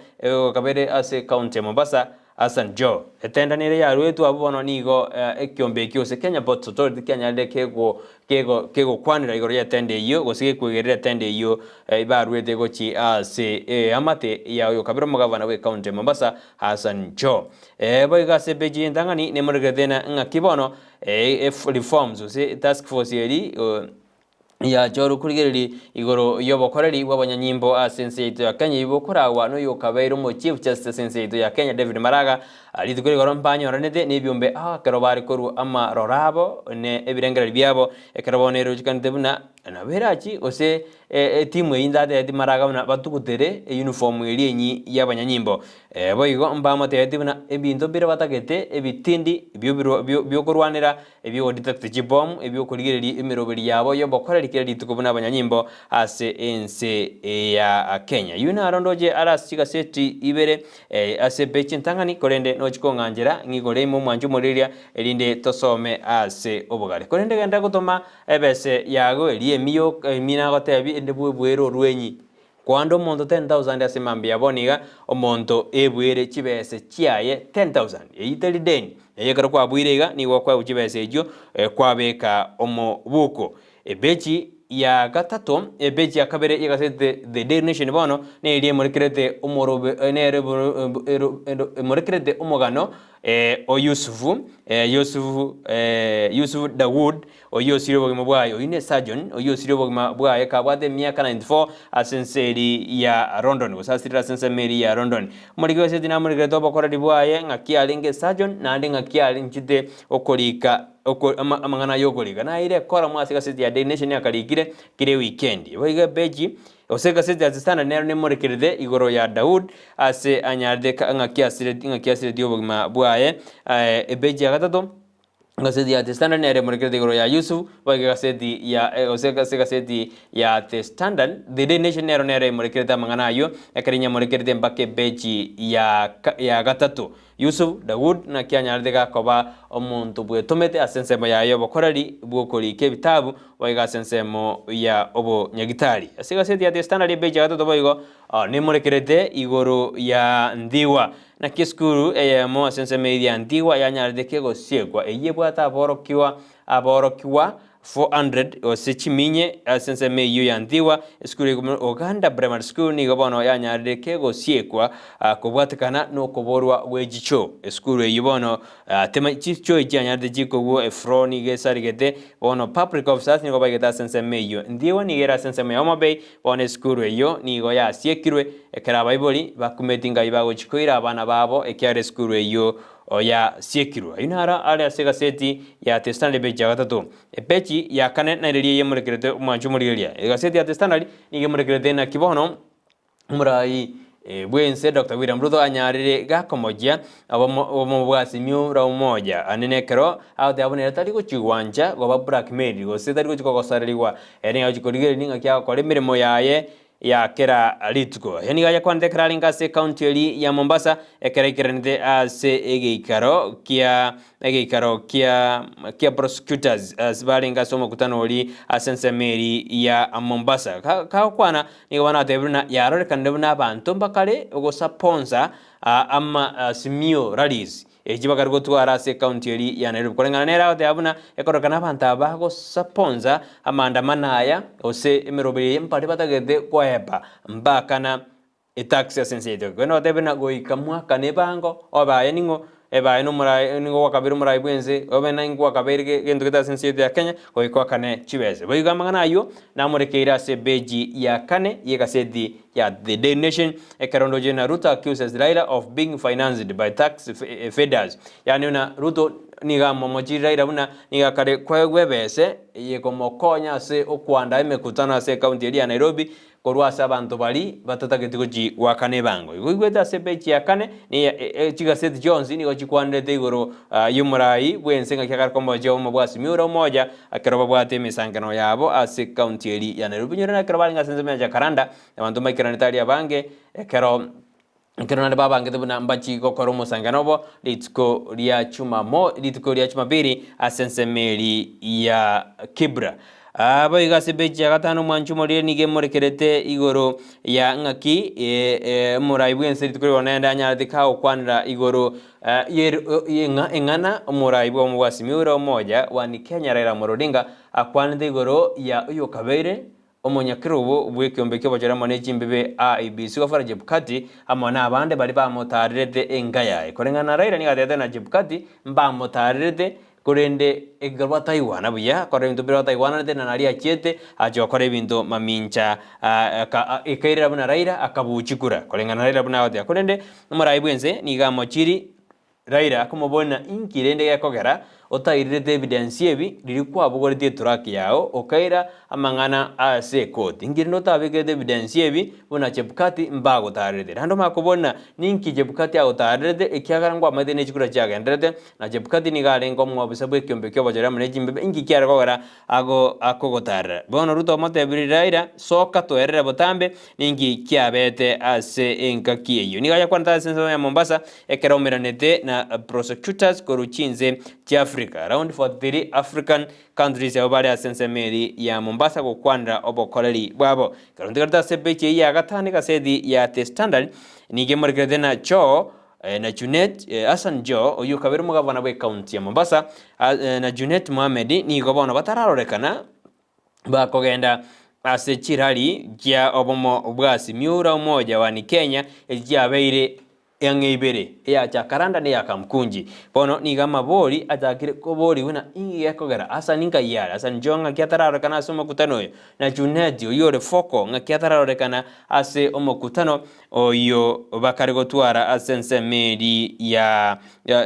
kabere ase county ya Mombasa Hassan Joe etendanire ya rwetu abubono nigo ekiombe kiose Kenya Ports Authority Kenya de kego kwanira igoro ya tende iyo gosige kwegerera tende iyo ibarwete gochi ase amate ya yo kabiro mugavana we county Mombasa Hassan Joe boiga se beji ndangani ne murigedena ngakibono reforms ose task force eri ya joru kurigereri igoro yobokoreri w'abanyanyimbo asenseito ya Kenya ibokorawa no yokabairo mo chief justice senseito ya Kenya David Maraga alituko igoro mpanyo ranete nibyombe kero bari koru ama rorabo ne ebirengera byabo ekerabonero chikandebuna na berachi ose timu yindade ya Maraga na batukutere uniform irienyi y'abanyanyimbo boigo mbamate yatibuna ebinto bire batagete ebitindi byo kurwanira ebyo detect jibom ebyo kurigereri imiroberi yabo yobokoreri kile litukubuna abanyanyimbo ase ense ya Kenya yuna arondoje arasiga seti ibere ase bechi ntangani korende no chikonganjera ngigore mu mwanju muriria elinde tosome ase obugare korende genda gutoma ebese yago elie miyo mina gotebi ende bwero rwenyi kwando monto 10,000 ase mambia boniga omonto ebwere chibese chiaye 10,000 eitali deni yekara kwa bwirega ni wakwa uchibese ejo kwabeka omo buko ebechi ya gatatu ebechi akabere igasete the Daily Nation bono ne iri murekerete umorobe ne murekerete umugano o Yusufu Dawood o yosiro bogima bwayo ine surgeon o yosiro bogima bwaye kabwate miaka 94 asenseri ya London gusasira sensemeri ya London murigo se dina murekerete obokora dibwaye ngakialinge surgeon na ndi ngakialinchite okolika amangana yogoliga na ile kora mwasi gaseti ya Daily Nation yakarikire kire weekend boiga beji oseka seti azistana nero ne murekerete igoro ya Dawood ase anyarde ngakiasire diobogima bwaye ebeji ya gatatu gaseti ya The Standard nere murekerete igoro ya Yusuf boiga gaseti ya oseka gaseti ya The Standard The Daily Nation nere murekerete amangana yo yakarinya murekerete mbake beji ya gatatu Yusuf Dawood na kianyardega koba omuntu bwetomete asensemo ya yobo korari bwokori kebitabu waiga sensemo ya obo nyagitari asiga seti ya The Standard beji gatatu boigo ne murekerete igoro ya Ndiwa na kiskuru mo asensemo ya Ndiwa yanyardeke go siegwa eyebwata aborokiwa 400 osechiminye senseme yu ya Ndiwa skuru Uganda Primary School ni gobono yanyareke go siekwa kubwatikana no kuborwa wejicho skuru yibono tema chicho yanyarde jiko go efroni gesarigete bono public officers ni gobageta senseme yu Ndiwa ni gera senseme ya Omabay bono skuru yo ni go ya siekirwe ekera baiboli bakumetinga ibago chikoira abana babo ekyare skuru yo oya siekirwa inara ale asega seti ya The Standard beji gatatu beji ya kane na iriye murekerete umwanju muriria egaseti ya The Standard ni murekerete na kibono murai bwense Dr. William Ruto anyarire gakomojia abo bwasimyo ra umoja anenekero ate abone tari go chigwanja go blackmail go setari go chikogosaririwa eri ngachikorigere ninga kya kore mirimo yaye ya kera litgo yani gaya kwa declaring ase county ya Mombasa ekerekerende ase egeikaro kia prosecutors asbaringa somo kutano oli asensemeri ya Mombasa ka kwana ni wana tebruna yarore kandebuna abantu bakale ugo sponsor ama simio rallies ejibagar go twara se county ya Nairobi korengana nera de abuna ekorokana banta bago sponsor amandamana aya ose emerobere mpare batagede kwaepa mbakana etaxi sensitive kweno tebena go ikamwa kanebango obaye ningo ebaye no murai ningo wakabiru murai bwenze obena ningo wakabirige gendo kita sensitive ya Kenya go ikokane chibeze boiga mangana yo namurekeira se beji ya kane yegasedi ya The Daily Nation ekarondo jena Ruto accuses Raila of being financed by tax feders yani una Ruto niga momoji Raila una niga kare kwegwebese yekomokonya se okwanda emekutana se county ya Nairobi korwasa abantu bali batatagetigoji wakane bango igweta se beji ya kane ni chigaseti Jones ni gochikwandete igoro yumurai bwensenga kyakar komboje omo bwasi miura moja akaroba bwate misangano yabo ase county ya Nairobi nyora karabanga senzema ya Karanda abantu makiranitalia bange kero na baba ngete buna mbachi kokoro musanganobo litiko lya chuma biri asensemeri ya Kibra abo igase bechi ya gatano mwanchumorire nige morekerete igoro ya ng'aki omoraibu enseri tukuri bonenda nyarate kao kwanira igoro eng'ana omoraibu omwasi miura omoja wani Kenya Raila Odinga akwanite igoro ya uyo kabeire omonyakirubu bwekiombe kyobochera mone chimbebe IEBC gofara Chebukati amona abande bari bamotarirete engaya korengana Raila nigatete na Chebukati mbamotarirete kurende egarwa Taiwan buya kore bintu biro Taiwan nde nari achete ajo kore bintu mamincha ekaira buna Raila akabuchikura korengana Raila buna wati kurende nomoraibu ense niga mochiri Raila kumobona inkirende yakogera otairete evidence ebi riri kwabugorete track yao okaira amangana ase court ingiri notabegete evidence ebi buna Chebukati mbago tarete rando makobona ninki Chebukati agotarete ekiagarangwa amadene chikura chagendrete na Chebukati nigarengo mwabisa bwe kyombe kyobajara muneji mbebe ingi kyara kogera agotarra bono ruto motebiri Raila soka toerera botambe ningi kyabete ase enkaki eyo nigaya kwanta sense ya Mombasa ekeromeranete na prosecutors koruchinze Africa around 43 African countries ya bari asense meri ya Mombasa ko kwandra obokoreri bwabo karundigarta sebeche ya gatani kasedi ya The Standard nige margede na cho na Junet Hassan Jo oyu kabiri mugabana bwe county ya Mombasa na Junet Mohamed ni gobona batararorekana bakogenda ase chirali kya obomo bwasi miura umoja wani Kenya ejabeire yangeibere ya chakaranda ne yakamkunji bono niga mabori atakire ko bori wina ingi yakogera asa ninka yara asa njonga kyatararo kana ase omokutano oyo na Junet oyore foko nga kyatararo kana ase omokutano oyo bakare gotwara asense meri ya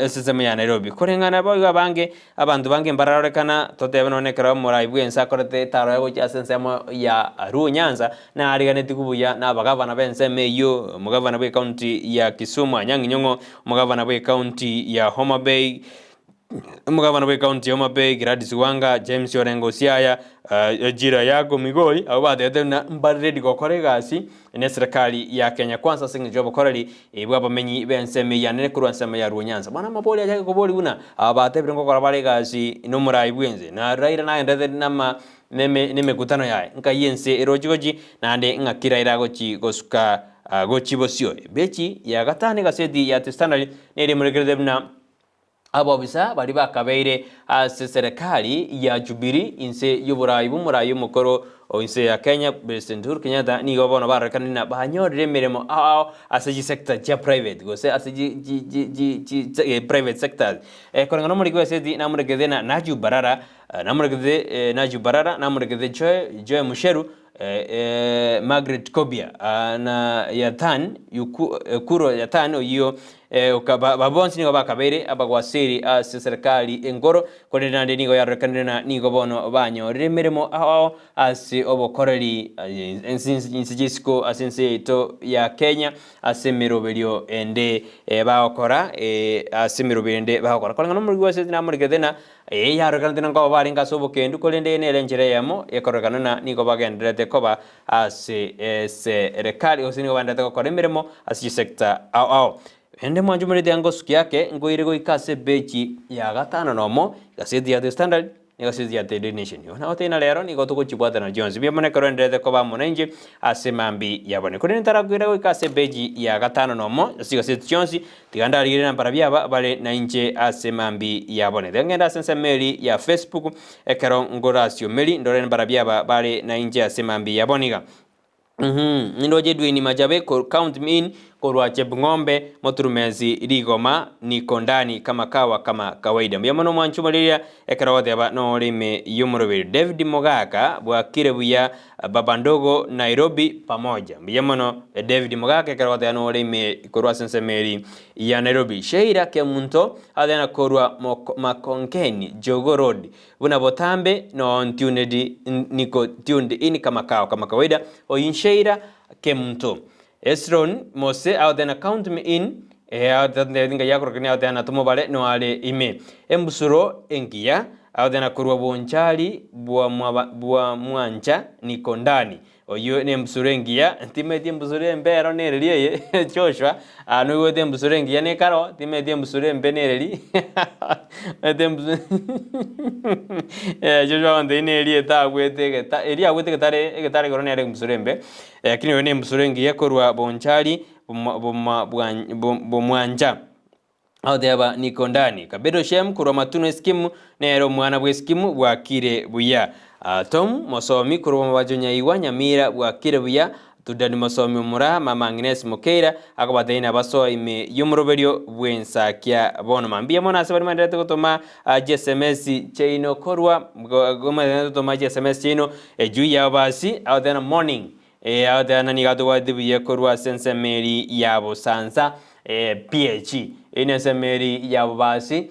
SSM ya Nairobi korengana boyo abange abantu bange mbararo kana totebe nonekera moraibu ensa korete taro yabo asense ya Nyanza na ariganeti kubuya na bagavana bense meyo mugavana bwe county ya Kisii Anyang' Nyong'o mugavana bwe county ya Homa Bay mugavana bwe county ya Homa Bay Gladys Wanga James Orengo Siaya jira yago Migori abo batete na mbaredi gokore gasi ne serikali ya Kenya kwanza singi jobo korali bwaba menyi benseme ya ne kurwansema ya Nyanza bana maboli aje ko boli una abatebire ngokora bale gasi no murai bwenze na Raila na ndete nama neme kutano yae nka yense erojigoji nande ngakiraira gochi gosuka gochi bosio bechi ya gatane gasedi ya The Standard nere muregerede na abo bisa bari bakabeire ase serikali ya Jubilee inse yoburaibu murayo mukoro inse ya Kenya President Uhuru Kenyatta ni gobona barakanina banyorire miremo ase sector ya private gose ase private sector korangano muri gwesedi na muregede na Naju Barara namuregede Joy Musheru Margaret Kobia na Yathan Kuro Yathan oyo babonsi nigo bakabere abagwasiri ase serikali engoro konenande nigo yarekanena nigo bono banyorire mirimo ase obokoreri insijisko asense ito ya Kenya ase miroberio ende baokora ase miroberio ende baokora kolangano muri gwasedi na muregede na yarekanena ngo bari ngasobo kendu kolende ne lenjere yamo yakorekanena nigo bagenderete koba ase serikali osinigo bandate ko koremeremo ase sector ende mwanjumuri yango suki yake ngoirego ikase bechi ya gatano nomo gasedi ya The Standard ni gasedi ya The Nation na otena lero ni goto kuchibwata na Jones bia mone korendete ko ba monenje ase mambi yabone kuri ntarakwira ikase bechi ya gatano nomo gasedi Jones tiganda rigire na parabia bale na inje ase mambi yabone dengenda sense meli ya Facebook ekero ngorasio meli ndore parabia bale na inje ase mambi yaboniga ndoje dwini majabe count mean korwa Chebng'ombe moturumezi rigoma niko ndani kama kawaida mbiamono mwanchumalia ekarawote aba no rime yumurobiri David Mogaka bwa kirebuya babandogo Nairobi pamoja mbiamono David Mogaka ekarawote no rime korwa sensemeri ya Nairobi Sheira Kemunto adena korwa Makonkeni Jogo Road buna botambe no tuned niko tuned in kama kawaida Sheira Kemunto Esron Mose out then account me in out then the yakro out then atomobale no ale ime embusuro enkia out then akurwa bonchali bua mwancha niko ndani oyo ne msurengia timetie msurembe ero nereri Joshua no wote msurengia ne karo timetie msurembe nereri etem Joshua onde nereri eta gwete eri agwete getare goro nere msurembe kini ne msurengia korwa bonchari bomwanja audeba niko ndani kabedo shem kurwa matuno skimu nero mwana bwe skimu bwakire buya Tom mosomi kurwa mabajonya iwa Nyamira bwakire buya tudani mosomi mura mama Agnes Mukeira akabateina baso ime yumuroberio bwensakia bono mambia mona asabari mandete gutoma SMS cheino korwa goma gutoma SMS cheino eju ya basi audena morning audena ni gato wadibuye korwa sense Mary yabo sansa PH inasemeri yabo basi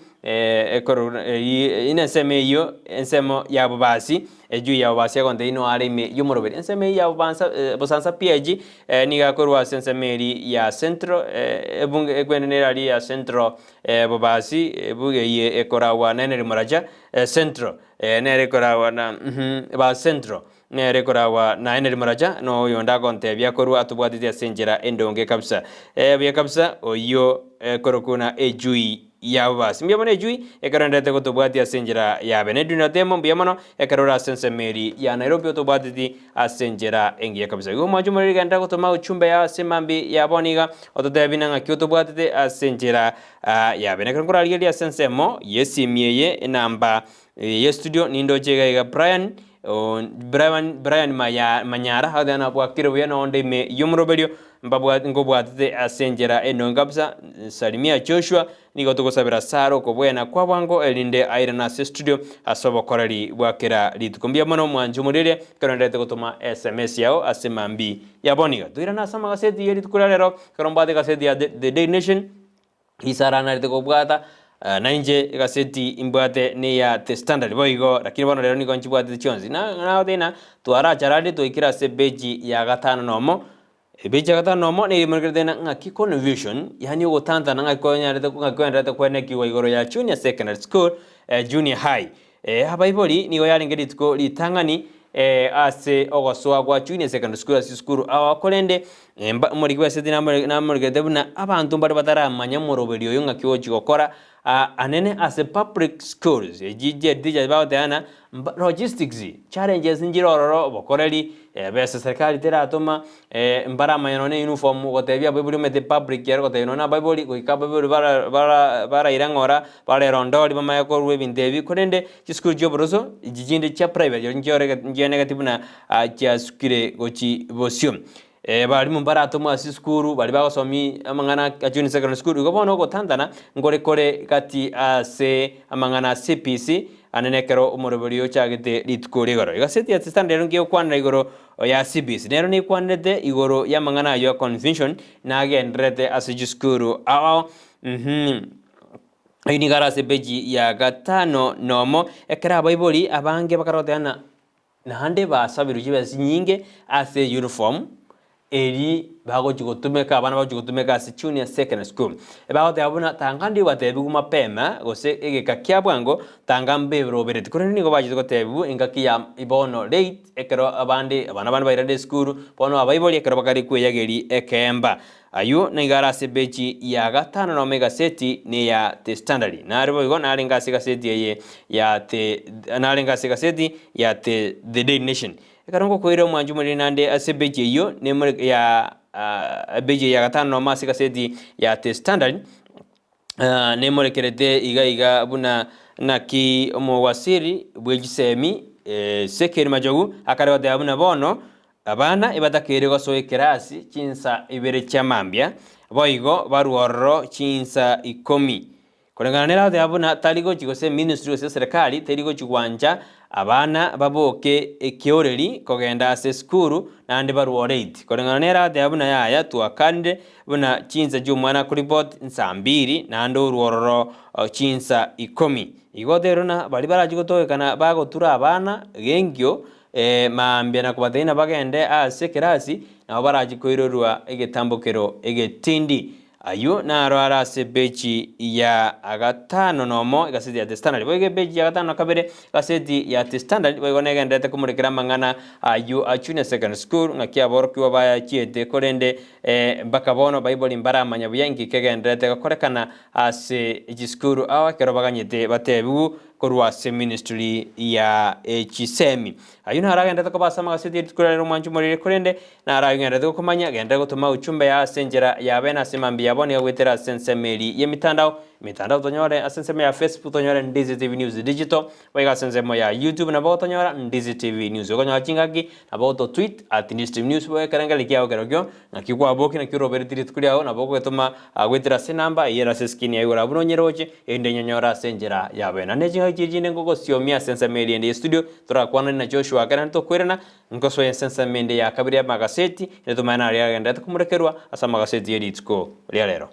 inasemeyo ensemo yabo basi eju yabo basi akonde ino arime yumoroberi enseme yabo bosansa PH niga korwa sensemeri ya centro ebunge egwenenera ya centro bobasi ebuge ye ekorawa neneri moraja centro nere korawa na ba centro nere korawa na eneri moraja no yonda konte bya korwa atubwatite asenjera endonge kabisa bya kabisa oyo korokuna ejui yabasi mbiyamone ejui ekarandete kutubwati asenjera ya beneduna temo mbiyamano ekarora sensemeri ya Nairobi otubwatiti asenjera engiya kabisa go majumari ganda kutuma uchumbe ya semambi ya boniga ototebina ngaki otubwatite asenjera ya benekangura ali ya sensemo yesimyeye namba ye studio nindo jega Brian Manyara hadana bwakire bya nonde me yumroberio mbabwa ngobwatite asenjera enongabza salimia Joshua nigo tugosabira saro ko bwena kwa bwango elinde Irena studio asobo korali bwakira litukumbia mono mwanjumurire kanondete gutuma SMS yao asemambi yaboniga duirana sama gaseti yeri tukuralero karombade gaseti ya The Day Nation isarana ritiko bwata nanje gaseti imbwate ne ya The Standard boigo lakini bono lero niko nchibwate chonzi na tena tuara charade toikira sebeji ya gatano nomo beji ya gatano nomo ne imurgedena ngaki confusion yani ugotanta ngakonyarete kwene kiwa igoro ya junior secondary school junior high abaiboli nigo yaringeri tuko litangani ase ogoswa gwa junior secondary school asiskuru awakolende muri gwaseti namurigede buna abantu bari bataramanya muroberio yo ngaki gokora anene ase public schools ejije dija baotana logistics challenges njirororo bokoreri bese serikali teratoma mbarama yanone uniform gotebia bibuli mete public yero gotebina bibuli goika bibuli bara irangora bara rondori bama yakorwe bindebi korende school jobroso jijinde cha private yo njore negative na cha skire gochi bosium bali mumbarato mwasi skuru bali bagosomi amangana junior secondary school ugobono gotandana ngore kore kati ase amangana CPC anenekero umoroberio chagete litukuri goro igaseti ya standard ngiyo kwanira igoro ya CBC nero ni kwanete igoro ya mangana yo convention na agendrete ase skuru ini garase beji ya gatano nomo ekera baiboli abange bakaroteana na hande basabiru jibasi nyinge ase uniform eri bago chikotumeka abana bago chikotumeka ase junior secondary school bago abuna tangandi batebi kuma pema gose egekakya bwango tangambe roberete kureni nigo baje gotebu ingaki ya ibono late ekero abana bayirade school bono abayiboli ekero bakari kweyageri ekemba ayo ningarase beji ya gatano na omega seti ni ya The Standard naribo igo naringase gaseti ya The Day Nation karongo koiro mwanju muri nande asebeje yo ne ya beje ya gatano no masika sedi ya The Standard ne muri kerete iga buna naki omo wasiri bwejisemi sekeri majogu akare wade abuna bono abana ibadakere gosoye kirasi chinsa ibere chamambya boigo baruoro chinsa ikomi kulingana nera de abuna taligo chigose ministry of serikali taligo chigwanja abana baboke ekioreri kogenda ase skuru nandi baruoreit kulingana nera de abuna yaya tuakande buna chinsa jumwana ku report nsambiri nando ruororo chinsa ikomi igoderona bali barajigotokana bagotura abana gengyo maambia na kubateina bagende ase kirasi na baraji koirorwa egetambokero egetindi ayu na rwara se beji ya agatano nomo igaseti ya The Standard boige beji ya agatano kabere gaseti ya The Standard boigo negendete kumurikira mang'ana ayu junior secondary school ngakia borokyo baya chiete korende bakabono Bible imbara manyabuyangi kegendete gakorekana ase igiskuru awa kero baganyete batebu korwa se ministry ya Kisemi ayu na aragendete ko basama gaseti tukurere mwanju muri korende na aragendete kumanya genda gutuma uchumbe ya senjera ya bena simambi yabone gwetera sensemeri yemitandao tonyore asenseme ya Facebook tonyore Ndizi TV News Digital wega sensemo ya YouTube na boto tonyora Ndizi TV News ogonyo chingaki na boto tweet @Ndizi TV News we karanga likia ogerogyo na kigwa boki na kiro beritiri tukuliao na boko gutuma gwetera senamba yera skin ya yura buno nyeroje ende nyonyora senjera ya bena nejinga kijine ngogo siomia sensemeri ende studio turakwana na Joshua kana to kwerana ngoso ya sensemende ya kabiri ya magaseti ne tumana ya genda tukumurekerwa asa magaseti yeditsko lero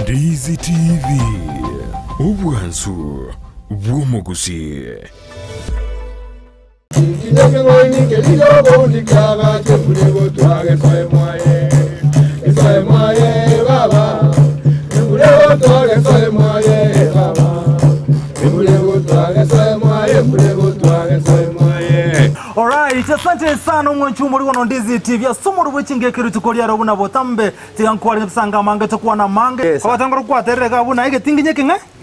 Ndizi TV ubwansu bw'umugusi Alright, asante sana umwenchu muri wono Ndizi TV asumuru bw'ikingekero tukolia robuna botambe tiyankwali nsanga mange tokuwa na mange abatangoro kwatereka buna ige tinginye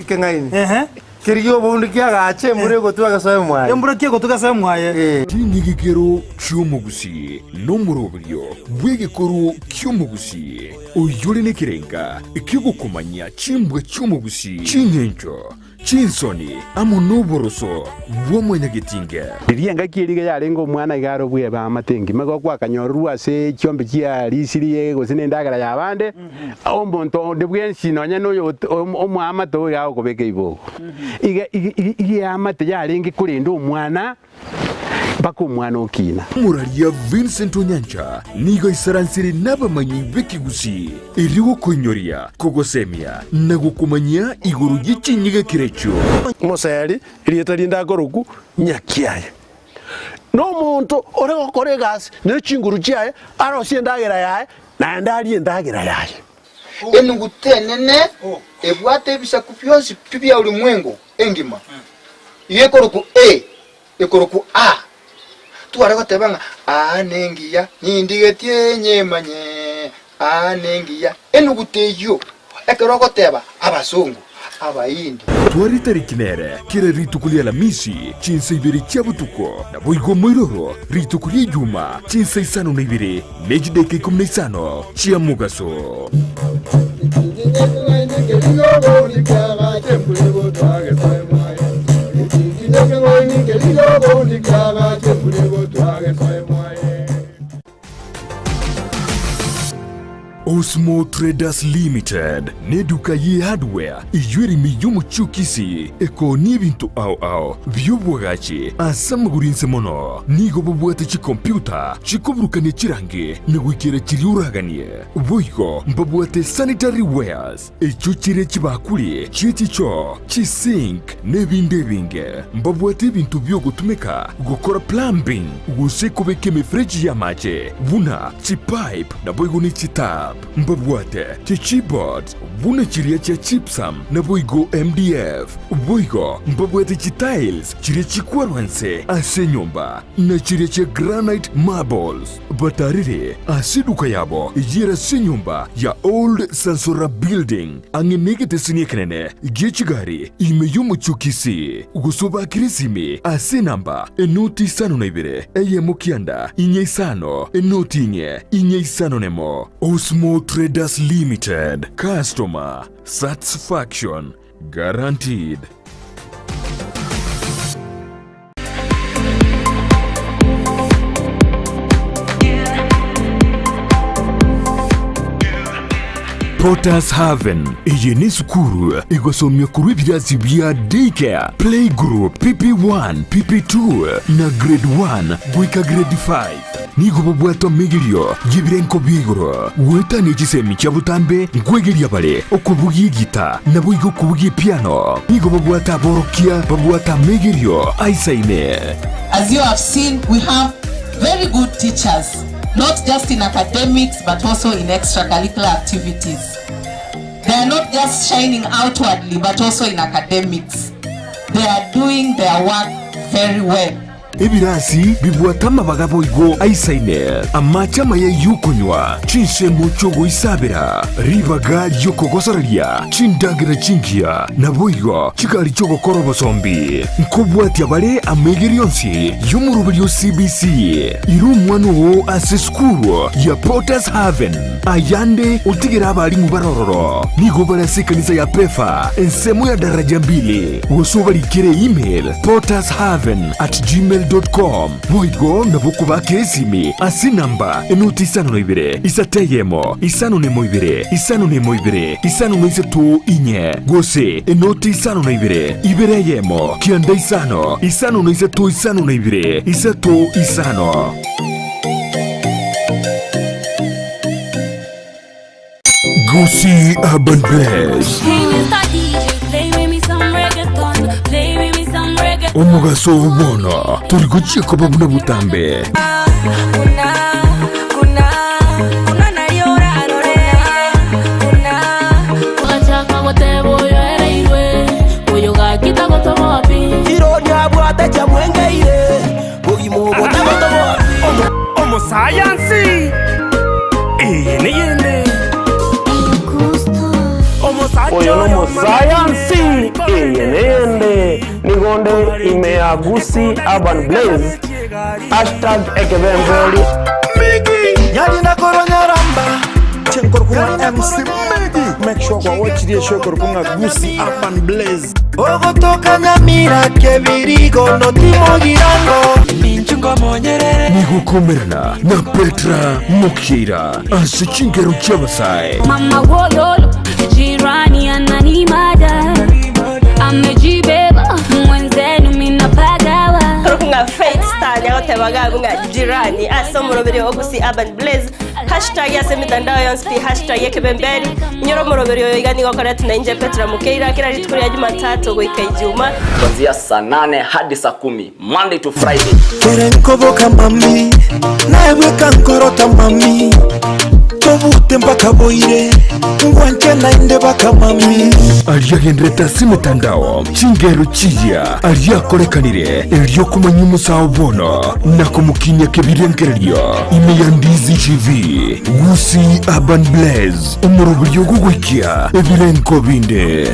kingaini kiriyo bundi kyagache muri gotwaga sayo mwaye embura kiyo tugasayo mwaye tingigikero cy'umugusi no murobyo bw'igikoro cy'umugusi uyuri nekirenga ikigukumanya cimbwe cy'umugusi cinyenjo chinsoni amunoboroso bw'omunyagitinge irienga kiriga yarengo mwana igaro bwe ba matengi mago kwa kanyorwa se cyombe kia risiriye gosine ndagara yabande aho mbonto de bwensi nonya no omwama to yawo kobeke ibo ige amate yarenge kurinda umwana bako umwana okina muraria Vincent Onyancha nigo isaransiri n'abamanyi b'Kigusi iriwo konyoria kogosemia na gukumanya iguru y'icyinyige kirecho museri irietari ndagoroku nyakiaye no muntu ore gukore gas ne chinguru cyaye arosie ndagera yaye na ndari ndagera yaye enugutenene ebwate bisaku byose bibya ulimwengo engima yekoroku ekoroku tuarego tebanga nengiya nindigetie nyemanye nengiya enuguteyo ekeroko teba abazungu abayindi twari tarikinere kira ritukulia la misi chinsa ibiri cyabutuko na boigo moiroro ritukulia juma chinsa isano na ibiri nejideke 15 chia mugaso Osmo Traders Limited neduka ye hardware iyuri miyumu chukisi eko n'ibintu ao by'ubwagaci asamugurinse mono nigo bubwate ci computer cikuburukanye kirange nigwikira kiriuraganie boygo mbabwate sanitary wares icyo kire kibakuri cyiticho cisink n'ebinde binge mbabwate ibintu byo gutumika gukora plumbing gusekubeke mefreji ya mache buna ci pipe na boygo ni citab mbabwate keyboard buna chiria cha chipsam na boigo MDF boigo mbabwate tiles chiria chikwarwanse ase nyumba na chiria cha granite marbles batarire asiduka yabo yera se nyumba ya old Sansora building angenegete siniekenene gechigari imeyumu chukisi gusoba kirisimi ase namba enoti sano na ibere eye mukianda inye sano enoti inye sano nemo Osmo Traders Limited. Customer satisfaction guaranteed. Potters Haven iyi ni sukuru igosomya kuri ibirazi bya daycare playgroup PP1 PP2 na grade 1 gwika grade 5 nigo bobwato migirio gibirenko bigoro wetani gisemi chabutambe ngwegeria bale okubugi gita na boigo kubugi piano nigo bobwata borokia bobwata migirio aisaine. As you have seen, we have very good teachers, not just in academics but also in extracurricular activities. They are not just shining outwardly but also in academics. They are doing their work very well. Ebirasi bibwatama bagabo igo aisaine amacha maye yukunywa chinse muchogo isabira ribaga yokogosoraria chindagira chingia na boigo chikari chogo korobo sombi nkobwati abale amegirionsi yumurubyo CBC irumwano aseskuru ya Potters Haven ayande utigira abali mubarororo nigo barasekanisa ya pefa ensemo ya daraja mbili wosobali kire email pottershaven@gmail.com boigo na bukuba kesimi asinamba enuti isano noibire isateyemo isano nemoibire isano nemoibire isano noisetu inye gose enuti isano noibire ibireyemo kianda isano noisetu isano noibire isatu isano. Gusii Urban Blaze omugaso ubona turi gucika babuna butambe Science niyende oyo no science niyende nigonde imea Gusii Urban Blaze #ekebembeli yali na koronyaramba chenkorkunga MC Migi make sure kwa watch the show korkunga Gusii Urban Blaze ogotoka Nyamira kebirigo no timogirango minchungo monyerere nigukomerana na Petra Mukira asichingero chabasai mama woyolo jirani ananimada amejibeba mwenzenu minapagawa korkunga Faith Star nyagote bagagunga jirani asomurobere wo Gusii Urban Blaze #yase mitandao yonsi #ekebemberi nyoro morobere yo igani gokora tunainje Petra Mukira kila ritukuri ya Jumatatu goika Ijumaa kuanzia saa 8 hadi saa 10 Monday to Friday. Kerenkoboka mami nawe kankorota mami tobute mpaka boire ngwanche nainde baka mami aliyagendreta simitandao chingero chiya aliyakorekanire elyo kumanyumusa obono na kumukinya kebirengererio ime ya Ndizi TV Gusii Urban Blaze umurubyo gugwikia ebirenko binde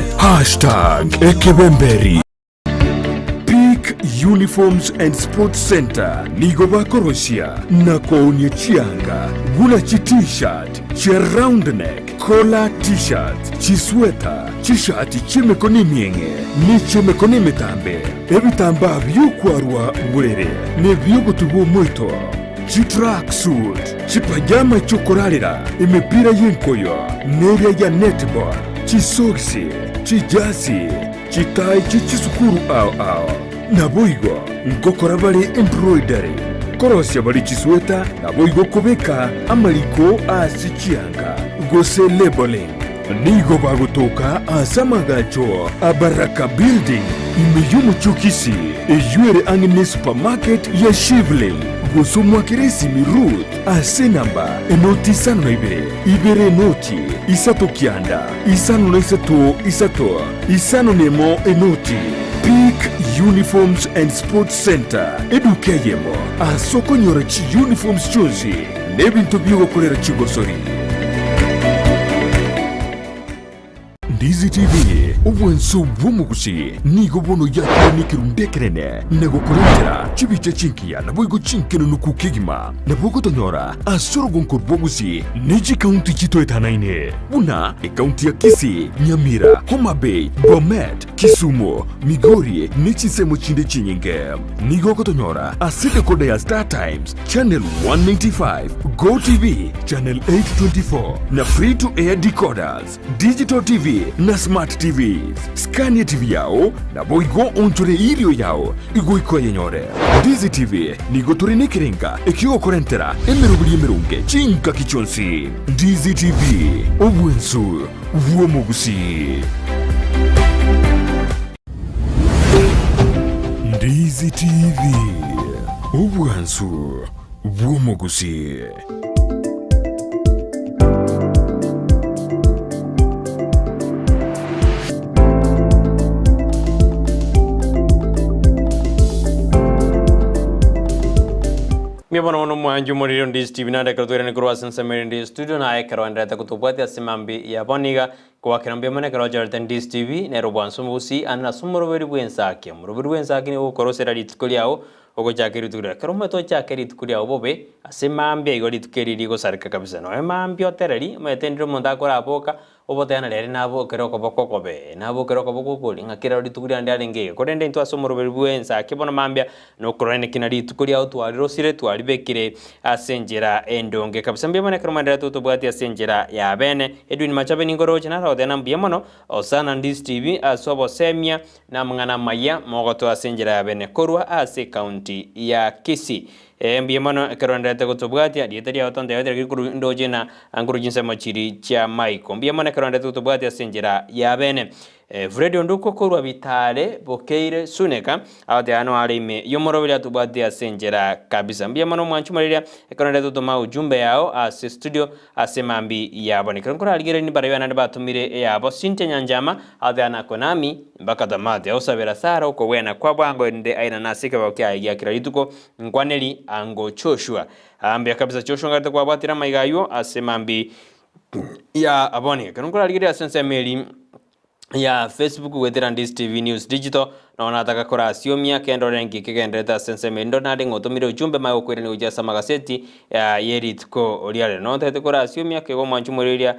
#ekebemberi. Uniforms and Sports Center nigo bakoroshia na koonye chianga gula chi t-shirt chia round neck collar t-shirt chi sweater chi shati chimekoni mienge ni chimekoni metambe ebitamba byukwarwa burere ne byogutugo muito chi track suit chi pajama chokorarira imipira y'inkoyo neria ya netball chi soksi chi jasi chi tai chi chisukuru ao na boigo ngokora bali embroidery korosya bali chisweta na boigo kubeka amaliko asichianga gose labeling nigo bagutoka asamagacho abaraka building imeyumu chukisi ejuere angine supermarket ya Shivling gosumwa kirisi mirut asenamba enoti isano na ibere noti isato kianda isano na isato isano nemo enoti. Peak Uniforms and Sports Center edukeyemo asokonyora chi uniforms chozi nebintu byogokorera chigosori. Ndizi TV obwenso bw'omugusi nigo bono yakonikirundekerene negokorera chibiche chinkia na boigo chinkeno nukukigima na bogo tonyora asorogonkor bwogusi neji county chito etanaine buna e county ya Kisii, Nyamira, Homa Bay, Bomet Kisumu, Migori, Nichisemo Chinde Chinyinge. Nigo Kotonyora, Asite Kodea Star Times, Channel 195, Go TV, Channel 824, na free to air decoders, Digital TV, na Smart TVs, Scania TV yao, na boigo onchore irio yao, igo iko yenyore. Ndizi TV, Nigo Turine Kiringa, Ekio Korentera, Emerubili Merunge, Chinka Kichonsi. Ndizi TV, Obwensu, Vuomo Gusii. Ndizi TV, Obwensu, Vuomo Gusii. Mibono mwanju muriro Ndizi TV na dekaro ni kurwa sensa Ndizi studio na ekaro ndata kutubwati asimambi ya boniga kwa kirambia mane karo jarta Ndizi TV ne robwanso musi ana sumuro beri bwensake murubiri bwensake ni ukorosera litukuliao ogo jakeri tukura karoma to jakeri tukuliao bobe asimambi igori tukeri go sarika kabisa no emambi otereri metendro monda kora boka obotana lere nabo keroko boko kobe nabo keroko boko kuli ngakira litukulia ndale ngege korende ntwa sumuro beri bwensake bona mambia no korene kinari tukuliao twaliro sire twalibekire asenjera endonge kabisa mbia mane karoma ndata tutubwati asenjera ya bene Edwin Machabe ningoro chana rodena mbia mono osana Ndizi TV asobo semia na mngana maya mogoto asenjera ya bene korwa ase county ya Kisii mbia mono karoma ndata kutubwati adietari otonde yadere kuru ndoje na anguru jinsa machiri cha Maiko mbia mono karoma ndata kutubwati asenjera ya bene Freddy Onduko korwa bitale bokeire suneka ate ano arime yomorobili atubati asenjera kabisa mbia mano mwanchumarira ekonde tutoma ujumbe yao ase studio ase mambi yabo ni kora aligere ni barayo nande batumire yabo sinte nyanjama ate ana konami mbaka tamate osabera sara uko wena kwa bwango ende aina nasika bakya ya kiralituko ngwaneli ango choshua ambia kabisa choshua ngate kwa batira maigayo ase mambi ya aboni kora aligere asense meli ya Facebook wetera Ndizi TV News Digital na wanataka kora asiomia kendo rengi kigendeta sense mendo na dengo tomire ujumbe mayo kwere ni ujasa magazeti ya yeritko oliale no tete kora asiomia kego mwanchumuriria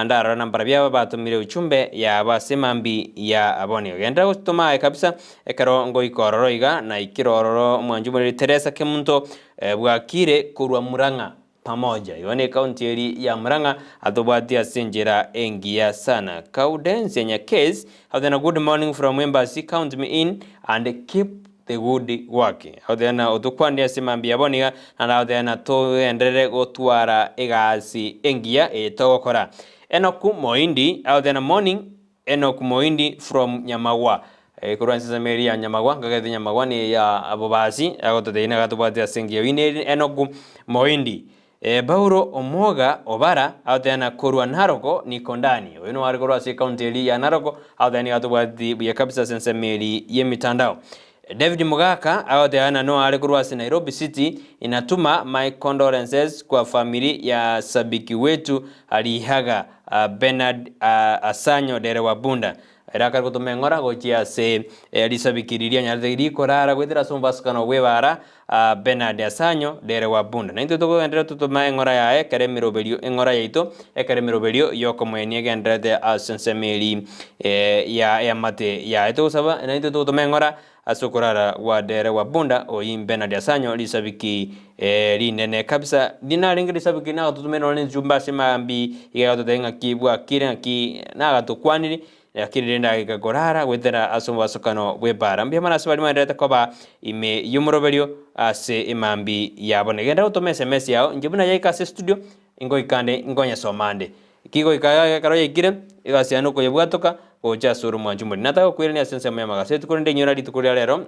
ndara nambara bya batumire ujumbe ya basemambi ya aboni genda gutuma kabisa ekaro ngo ikororo iga na ikirororo mwanchumuriri Teresa Kemunto bwakire kurwa Muranga pamoja yone county eri ya Muranga atobati asenjera engia sana Kaudense nya case have a good morning from embassy count me in and keep the good work have na otukwandi asimambi yaboniga and have na to endere gotwara egasi engia etogokora Enoku Moindi have na morning Enoku Moindi from Nyamawa kuransiza meri ya Nyamawa ngagete Nyamawa ni ya abobasi agotodeina gatobati asengia wine Enoku Moindi Bauro Omoga Obara autena kurwa Naroko niko ndani weno wari kurwa si county ya Naroko auteni atubati ya kabisa sense meli ye mitandao David Mugaka autena no ari kurwa si Nairobi City inatuma my condolences kwa family ya sabiki wetu alihaga Bernard Asanyo dere wabunda Raka kutumengora gochia se lisabikiriria nyarthiri korara gwithira sombasukano webara Bernard Asanyo dere wabunda na into endera tutuma engora yae kare miroberio engora yaito ekare miroberio yoko mweni gendrete asensemeli ya mate ya eto saba na into tutuma engora asukurara wa dere wabunda oyim Bernard Asanyo lisabiki linene kabisa dinaringi lisabiki na tutumeno ni jumba simambi ya tutenga kibwa kire ki na gatukwaniri yakirenda ikagorara wethera asomwasokano webara mbia mana swali mandeta koba ime yumoroberio ase imambi yabone genda utome SMS yao njibuna yaika se studio ingo ikande ngonya somande kigo ikaya karo yikire igasiano ko yebwatoka gocha suru mwanjumuri nataka kwire ni asense mya magasetu kurinde nyora litukuria lero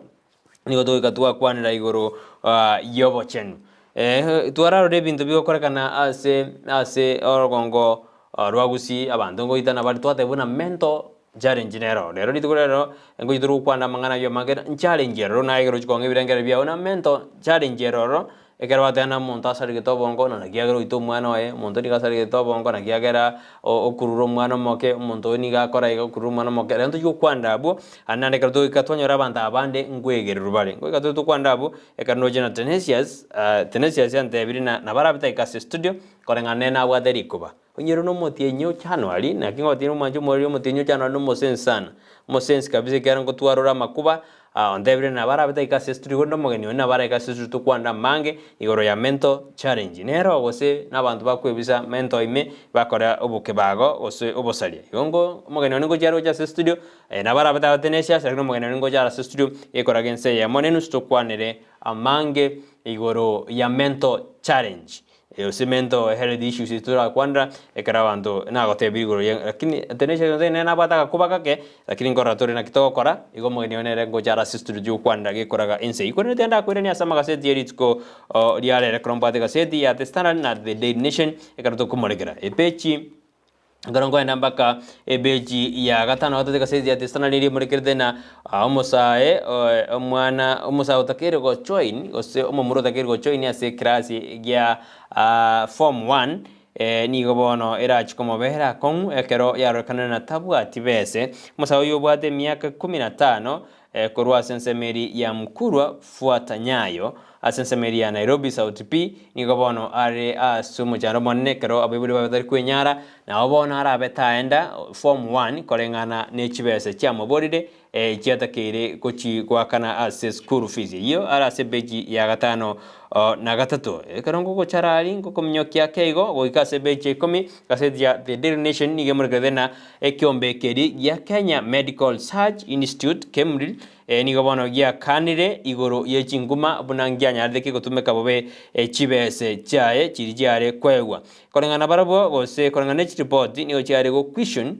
nigo to ikatwa kwanira igoro yobo chenu tuararo de bintu bikokorekana ase orogongo Rwagusi abantu ngo itana bali twate buna mento challenge nero lero litukurero ngo ituru kwana mangana yo magera challenge ro na igero chikonge birengere bya una mento challenge ro ekero batena monto asari getobongo na giagero ito mwana oye monto ni gasari getobongo na giagera okururo mwana moke monto ni gakora okururo mwana moke rento yo kwanda abo anande kerto ikatonyora banda abande ngwegerero bale ngo ikatoto kwanda abo ekano jena Tenesias ante birina na barabita ikase studio korengane na bwaderi kuba onyero no motienyo January na kingoti no manju mori motienyo January no mosense sana mosense kabisa kera ngo twarora makuba ondebre na barabita ikase studio ndo mogeni na bara ikase studio kwanda mange igoro ya mental challenge nero gose nabantu bakwebisa mental ime bakora obuke bago gose obosalia yongo mogeni ngo jaro ja studio na barabita Tenesia serino mogeni ngo jara studio ekora gense ya monenu sto kwanere amange igoro ya mental challenge cemento health issues itura kwanda ekarabantu nagotebiri igoro lakini Tenesia nze na bataka kubaka ke lakini ngoratori na kitoko kora igo mogeni onere ngo jara studio kwanda gekoraga ense ikone tenda kwireni asama gaseti yeritko riale rekromba de gaseti ya testana na the Daily Nation ekarato kumoregera epechi Garango enda mpaka ebeji ya gatano watote kasezi ya testana nili murekerde na omusae omwana omusae utakere go join ose omumuro utakere go join ya se krasi ya form 1 ni gobono era chikomo behera kon ekero ya rekana na tabu atibese musae uyo bwate miaka 15 korwa sensemeri ya mkurwa fuata nyayo asensemeri ya Nairobi South P ni gobono are asumu jaro monne kero abibuli babari kwenyara na obono ara betaenda form 1 korengana ne chibese cha moboride chiatakire kochi kwakana ase school fees iyo ara sebeji ya gatano na gatatu karongo ko charali ngo komnyokia keigo goika sebeji 10 kaseti ya The Daily Nation ni gemurgadena ekiombe keri ya Kenya Medical Research Institute Kemril ni gobono ya kanire igoro yechinguma bunangia nyardeke gotumeka bobe chibese chae chirijare kwegwa korengana barabo gose korengana report ni ochare go question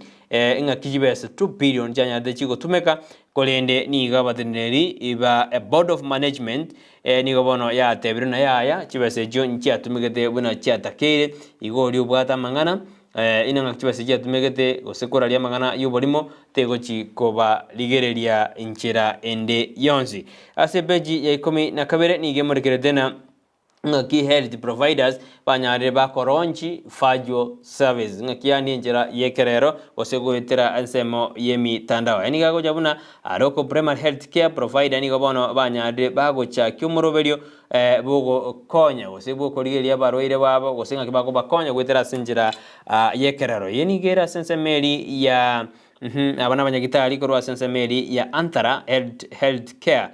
inga kijibese 2 billion janyade chigo tumeka kolende ni gabateneri iba a board of management ni gobono ya tebiruna ya chibese John chia tumegete buna chia takere igori ubwata mangana inanga chibese chia tumegete gosekora lia mangana yubolimo tegochi koba ligereria inchira ende yonzi asebeji ya 12 ni gemorekere dena ngaki health providers banyare ba koronchi fajo service ngaki ani njera yekerero osego etera ansemo yemi tandao eni gago jabuna aroko primary health care provider ni gobono banyare bago cha kyumuroberio bugo konya osebo korigeria baroire babo gosenga kibago bakonya gwetera sinjira yekerero yeni gera sensemeri ya abana banyagitari korwa sensemeri ya Antara health care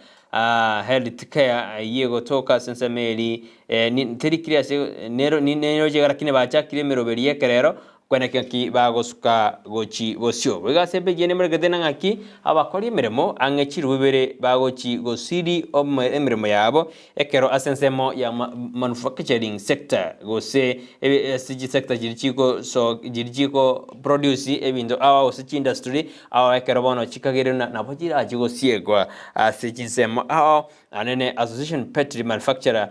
health care yego toka sensemeri ni terikria nero ni nero jegara kine bacha kile meroberi yekerero kwena ki bagosuka gochi bosyo bega sebe jene mergedena ngaki abakori meremo angechirubere bagochi gosiri emeremo yabo ekero asensemo ya manufacturing sector gose SG sector jirchiko produce ebindo awa osich industry awa ekero bono chikagere na bojira ajigo siegwa asichisemo awa anene association petri manufacturer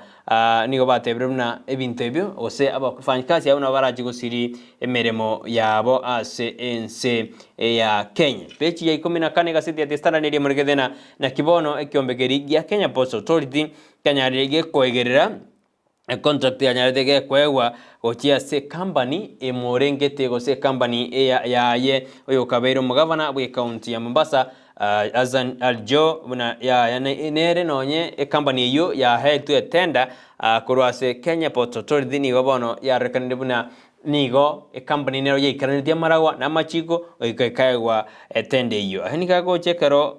nigo batebremna ebintebyo ose abakufanyikazi abona barajigo siri emeremo yabo ase ense ya Kenya pechi ya 14 gaseti ya testana nili murigedena na kibono ekiombegeri ya Kenya Post Authority Kenya rege koegerera contract ya nyarege kwegwa ochia se company emorengete go se company ya ye oyo kabero mugavana bwe county ya Mombasa Azan Aljo buna ya nere nonye company yo ya head to tender kurwase Kenya Port Authority ni gobono ya rekande buna nigo company nero ye kanete marawa na machiko ikakaigwa tende iyo hanika go chekero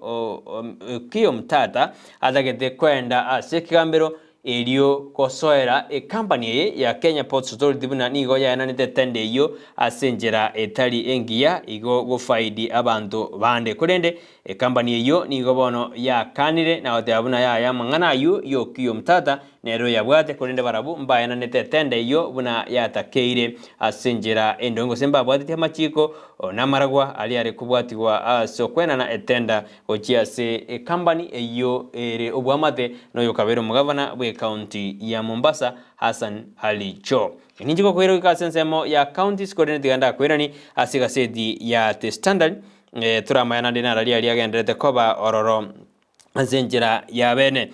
kiyo mtata adagete kwenda ase kambero elio kosoera company ya Kenya Ports Authority buna nigo ya nanete tende iyo asenjera etali engia igo go faidi abantu bande kurende company iyo nigo bono ya kanire na otabuna ya mangana yo kiyo mtata nero ya bwate kurende barabu mbaya nanete tende iyo buna ya takeire asenjera endongo semba bwate machiko na maragwa ali ari kubwatiwa sokwena na etenda ochia se company iyo ere obwamate no yokabero mugavana bwe county ya Mombasa Hassan Ali Cho ninjiko kwero ikasensemo ya counties coordinator ganda kwerani asiga sedi ya The Standard turamayana dina rali agendete koba ororo asenjera ya bene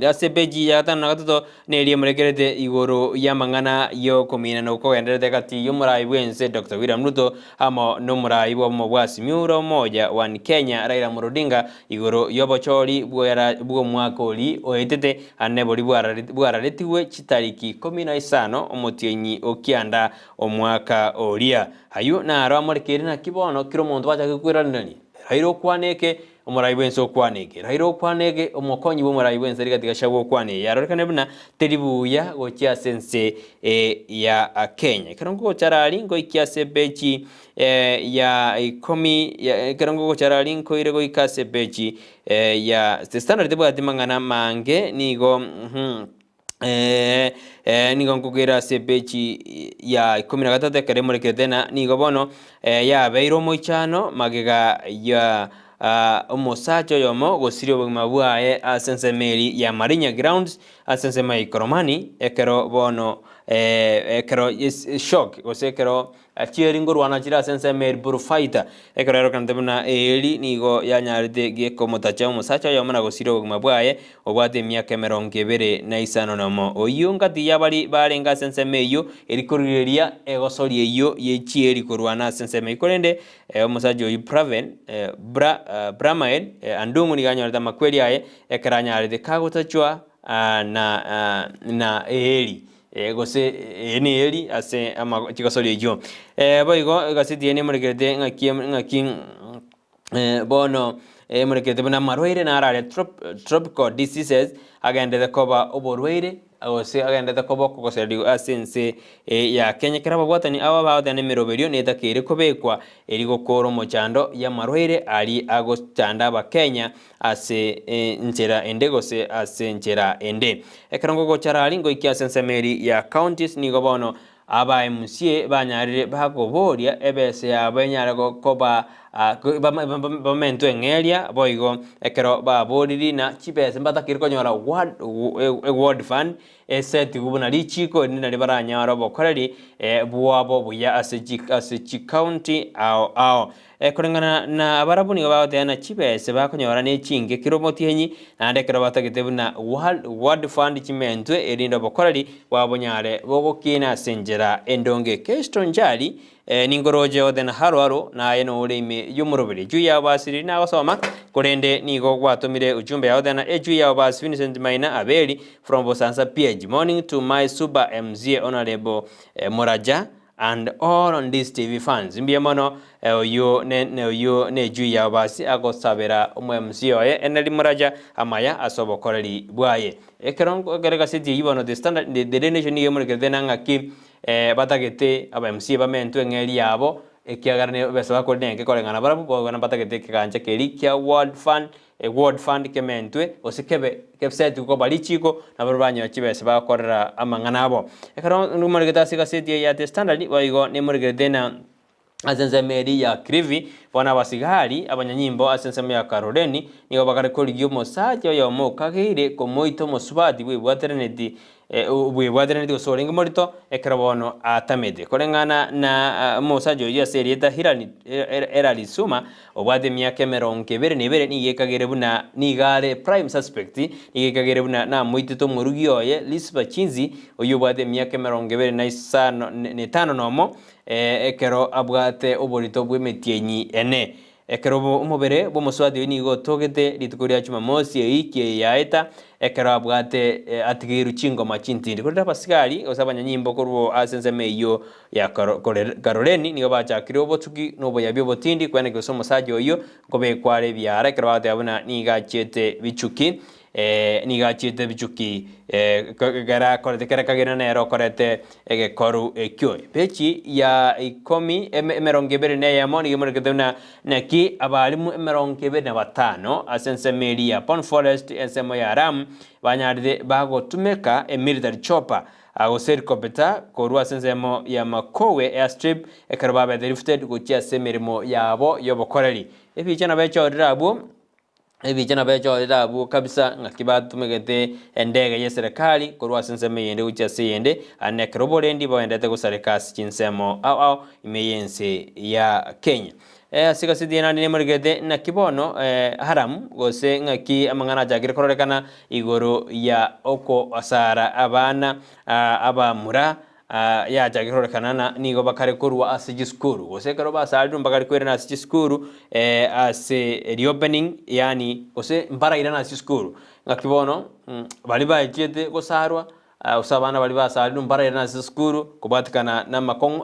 ase beji ya gatano na gatatu nerie murekerete iguru ya mang'ana yo komina no kogenderete gati yo murai bwense Dr. William Ruto amo no murai bo mobwasi miuro moja wa Kenya Raila Odinga iguru yo bochori bwo mwaka ori oetete ane bori bwararetiwe chitariki 15 omotienyi okianda omwaka oria hayu na aro amorekere na kibono kiro muntu bacha kwiranani Raila okwaneke omurai bwense okwaneke Raila okwaneke omokonyi bo murai bwense rigatika shago okwane yarorikane buna teribuya gokia sense ya Kenya karongo charali ngo ikiase bechi ya 10 ya karongo charali ngo irego ikase bechi ya standard tebo atimangana mange nigo nigo nkugera sebechi ya 13 kare murekete na nigo bono ya beiro moichano magega ya omosacho yomo gosirio bugima bwaye asense meri ya Marinya Grounds asense mai koromani ekero bono ekero shock osekero cheering rwana chira asense meri burufighter ekero ero kan tebuna eri nigo yanyarite geko motacha omosacho yomo na gosirio bugima bwaye obwate myaka 25 nomo oyunga tiya bari barenga asense meyo erikorireria egosorie iyo yechieri korwana asense mei korende omosacho yu Praven Bramael andungu niganyoreta makweli aye ekaranyarite kagotachwa na eri gose eni eri ase ama chikasori jo boigo gasiti eni murekerete ngaki bono murekerete bana marwaire na arare tropical diseases agende the cover oborwaire ose agende the cover kokoseri asense ya Kenya kiraba gwatani aba baadane miroberio neta kire kobekwa eri gokoro mochando ya marwaire ali agochanda ba Kenya ase njera ende gose ase njera ende ekarongo gocharali ngo ikiasense meri ya counties ni gobono aba MCA banyarire bagoboria ebese ya banyara koba bamento engeria boigo ekero baboriri na chibese mbatakiri konyora ward fund eseti gubuna lichiko nina libaranyara bokoreri buwabo buya ase county ao kurengana na abarabuni bawote na chibese bakonyora ne chinge kiromotienyi na ndekero batagitebuna ward fund chimentwe erindo bokoreri wabonyare bogokina senjera endonge kestonjali ningoroje odena haro na yeno urime yumurubiri juya basiri na basoma kurende nigo gwatumire ujumbe ya odena ejuya bas Vincent Maina Abeli from Bosansa PH morning to my super MZ honorable Moraja and all on this TV fans mbia mono yo ne juya basi agosabera umu MC oye enali Moraja amaya asobokoreri bwaye ekerongo gerega sidi yibono the standard the nation yomurikedena ngaki batagete aba MC bamentu engeri yabo ekiagarane besa bakorenge korengana barabu bogana batagete kiganje keri kya ward fund kementwe osikebe kebsite ko balichiko na barubanya chibese bakorera amangana abo ekaro numurigeta sigaseti ya the standard waigo ne murigedena asense meri ya Krivi wana basigari abanyanyimbo asense ya Karoleni nigo bakare koligyo mosaje yo mokagire komoito mosubati bwebwatereneti bwebwatereneti osorenga morito ekarabono atamede korengana na mosaje yo serieta hirani eralisuma obwate myaka 22 nigekagere buna nigare prime suspect nigekagere buna na moitito murugiyoye Lisba Chinzi oyo bwate myaka 25 nomo ekero abwate oborito bwemetienyi ene ekero umubere bomuswadi nigo togete litukuria chuma mosi eiki yaeta ekero abwate atigiru chingo machintindi kurira pasigari osabanya nyimbo kurwo asense meyo ya Karoleni nigo bachakire obotuki no boyabyo botindi kwene gosomo sajo yo gobe kware byara ekero bate abuna nigachete bichuki nigachete bichuki gara korete kagena nero korete egekoru ekyo pechi ya 10 emerongebere ne ya moni gemurkeduna neki abalimu emerongebere na batano asense meri ya Pond Forest ensemo ya Ram banyaride bago tumeka military chopper agoseri kopeta korwa sensemo ya Makowe airstrip ekarbabe drifted gochia semerimo yabo yobokoreri ebichana becho rabo vijana becho irabu kabisa ngakibatu megete endege ya serikali korwa senseme yende ucha seyende anekrobo ndi boendete ku serikali chinsemo au imeyense ya Kenya. Sika sidiana ni murigede na kibono haram gose ngaki amangana jagire kororekana igoro ya oko asara abana abamura ya jagiro kanana nigo bakare kurwa asijiskuru gose karo basali bakare kwera na asijiskuru ase reopening yani gose mbara irana asijiskuru ngakibono bali bajete gosarwa usabana bali basali mbara irana asijiskuru kubatikana na makong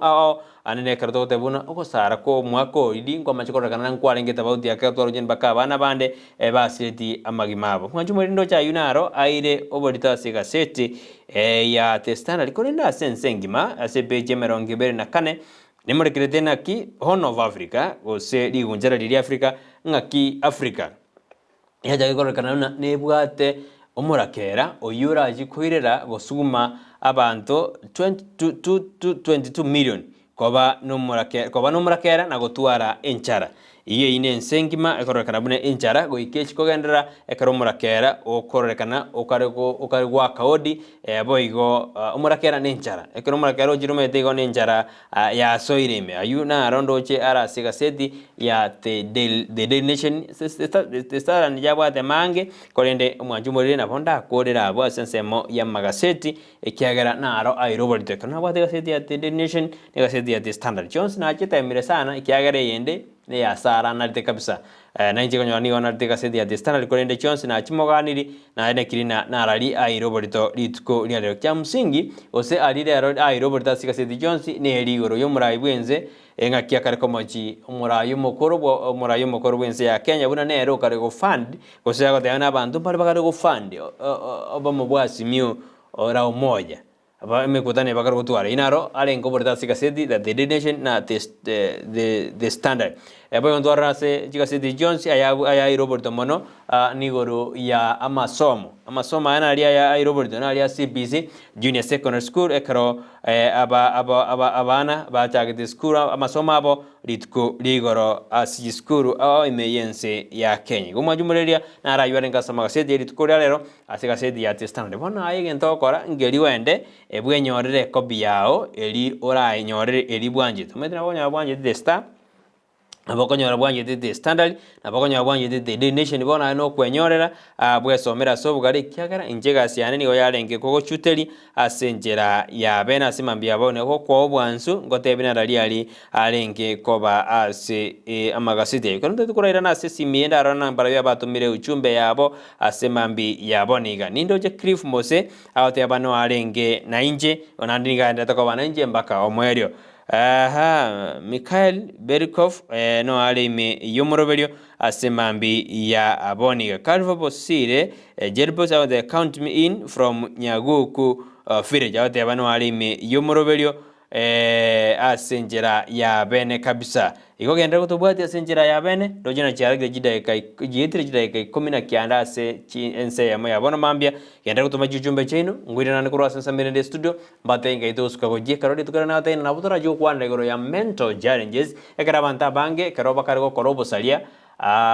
anene karto tebuna gosara ko mwako idi ngo machikora kana nkwale ngeta bauti yakatoro jen bakabana bande baseti amagimabo mwanjumo rindo cha yunaro aire oborita sega seti ya testana likolenda sensengima ase beje meronge bere na kane nemorekrete na ki Horn of Africa gose ligunjara lili Africa ngaki Africa yaja gikora kana nebwate omurakera oyura ajikoirera gosuguma abantu 22 million koba numurakera na gotwara enchara iye ine nsengima ekorekana bune enchara goikechi kogendera ekarumurakera okorekana okarigwa kaodi boigo umurakera nenchara ekarumurakera ojirumete igo nenchara ya soireme ayuna arondoche ara sigaseti ya the Daily Nation stara njabwa te mange kolende mwanjumurire na bonda kodera abo sensemo ya magaseti ekiagera naro airoborite kana bwa gaseti ya the Daily Nation ne gaseti ya the Standard Jones na cheta mire sana ekiagera yende ne ya sara narite kabisa na inje konyo ni onarite gaseti ya the Standard kolende Jones na chimoganiri na ene kirina na rali airoborito litko lialero kya msingi ose alire airoborita sigaseti Jones ne ligoro yo murai bwenze engakia kare komochi umurayo mukoro bwense ya Kenya buna nero kare go fund gose yagoteana abantu bari bakare go fund oba mubwasi mio ora umoja aba imekutane bakare gutwara inaro ale ngoborita sigaseti the Daily Nation na the Standard ebo ndwara se sigaseti Jones aya Roberto mono nigoro ya amasomo ana ali ya Roberto na ali CBC Junior Secondary School ekaro abana bachagete school amasomo abo litko ligoro asi school imeyense ya Kenya gumajumuleria na rayuare ngasama gaseti litko lero asigaseti ya Standard bona ayege ntokora ngeli wende ebwenyorere kobi yao eli ora enyorere eli bwanje tumedra bonya bwanje the Star abakonyora bwanje the Standard abakonyora bwanje the Daily Nation bona no kwenyorera bwesomera sobugari kyagara injega siane nigo yarenge koko chuteli asenjera ya bena simambia bone ko kwa obwansu ngotebina rali arenge koba ase amagasite kono tukuraira na sesi mienda arana mbara ya batumire uchumbe yabo asemambi yaboniga nindo je Cliff Mose awote abano arenge na inje onandinga ndata bana inje mbaka omwerio Mikhail Berikov no alime yomorovelio asemambi ya aboniga Calvo Bosire Jerbos out the count me in from Nyaguku Village out the abano alime yomorovelio asenjera ya bene kabisa iko gendera kutubwati asenjera ya bene dojina cyarage jidai kai komina kyanda se ense ya moya bona mambia gendera kutuma jujumbe chino ngwira nane kurwa sensa mirende studio mbate ngai to suka goje karodi tukana na tena nabutora jo kwanda igoro ya mental challenges ekara banta bange karoba kargo korobo salia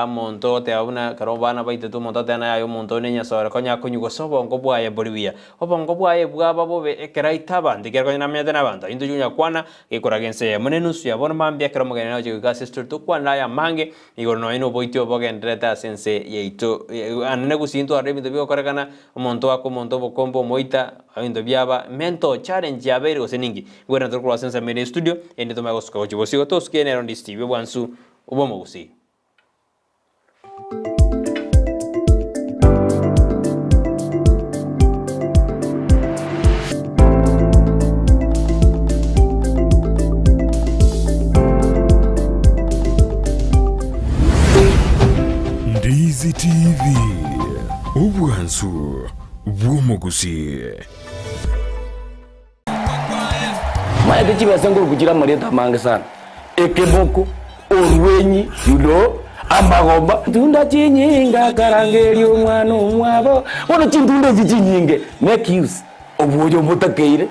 monto te abuna karobana baite tu monto te na ayo monto nenya sora konya kunyugo sobo ngobwa ya bolivia obo ngobwa ye bwa babobe ekeraita bandi kerko na myade na banda indu junya kwana ikuragense ya monenusu ya bona mambia kero mogene na jiga sister tu kwana ya mange igoro no ino boitio bogendreta sense yeito anene gusinto arebe ndo korekana monto ako monto bokombo moita abindo byaba mental challenge ya bero seningi gwera ndo kwa sense mene studio ende to magoska ochibo sigo toske ne rondi steve bwansu ubomo Gusii Ndizi TV ubwansu bw'omu Gusii maya kichibesa nguru kugira mareta mange sana ekeboko orwenyi amagomba tunda chinyinga karangeri omwana omwabo wono chintunda chinyinge make use obuyo mutakeire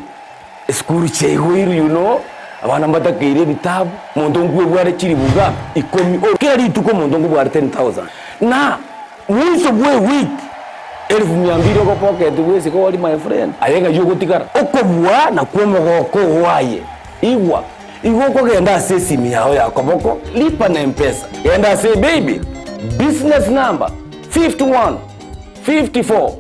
skuru chego abana mbatakeire bitabu muntu ngwe bware chiri buga ikomi kera lituko muntu ngwe bware 10,000 na mwiso bwe week 1200 ko pocket wese ko wali my friend ayenga yugo tikara okobwa na kwomogoko waye igwa ko genda sesimi yao ya koboko lipa na mpesa genda say baby business number 51 54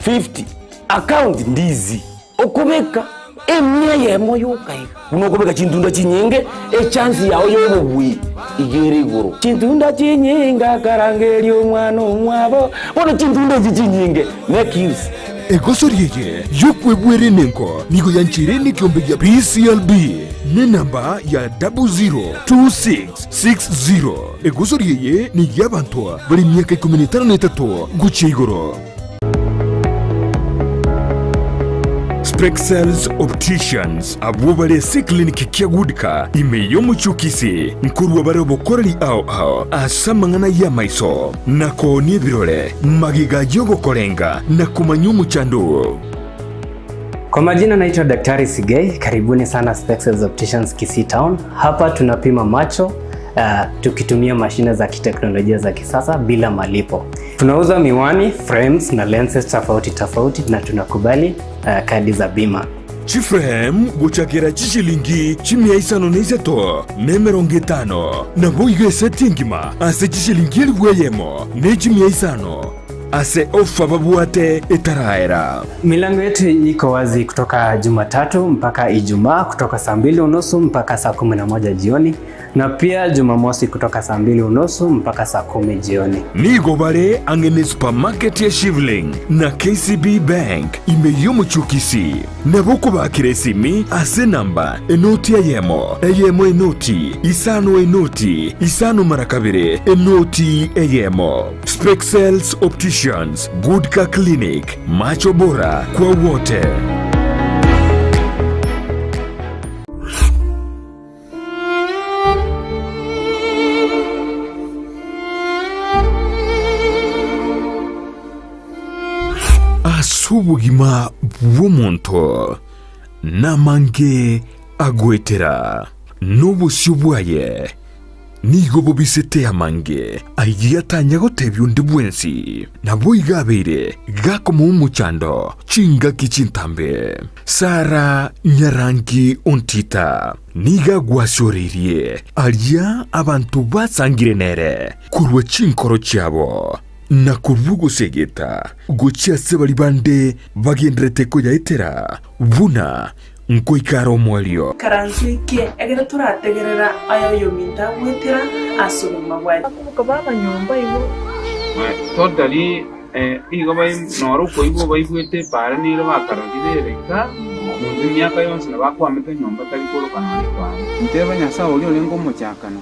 50 account Ndizi okobeka emya yemo yokai unokobeka chintunda chinyenge chance yao yobugwi igere guru chintunda chinyinga karangeli omwana omwabo bono chintunda chinyinge nekis egosoriye yokwebwere nenko nigo yanchireni kiombe ya PCLB ne namba ya 002660 egosoriye ni yabantoa bari myaka 13 guche igoro. Spexels Opticians abubale si kliniki kia gudika imeyo muchukisi nkurwa bare bokorali ao asamangana ya maiso nako ni birole magiga yogo kolenga na kumanyumu chandu. Kwa majina naitwa Daktari Sigei, karibuni sana Spexels Opticians Kisii Town. Hapa tunapima macho tukitumia mashine za kiteknolojia za kisasa bila malipo. Tunauza miwani, frames na lenses tofauti na tunakubali kadi za bima. Chiframe guchakira chishilingi chimia isano neiseto nemeronge tano na boige setingima ase chishilingi elweyemo ne chimia isano ase ofa babuate etaraera. Milango yetu iko wazi kutoka Jumatatu mpaka Ijumaa kutoka saa 2:30 mpaka saa 11 jioni na pia Jumamosi kutoka saa 2:30 mpaka saa 10 jioni. Nigo bare angene supermarket ya Shivling na KCB Bank imeyo muchukisi na boko bakire simi ase namba enoti ayemo enoti isano marakabire enoti ayemo. Spexels Opticians, Goodka Clinic, macho bora kwa wote. Asubugima bw'omuntu namange agwetera n'obusyo bwaye nigo bobisete amange aigiyatanya gotebya undi bwensi nabo igabeire gakoma umuchando chinga kichintambe Sara Nyarangi Ontita niga gwashorerie alia abantu basangire nere kurwe chinkoro cyabo na kurvugo segeta gochia sebali bande bagendrete ko yaitera buna nko ikaro mwalio karanzike egera turategerera ayo yominda wetera asoma wali akubuka baba nyomba ibo totally igo bai noro ko ibo bai kwete para ni lo bakarondire reka mu myaka yonse nabakwamete nyomba tali kolo kana kwa nteba nyasa oli olengo muchakano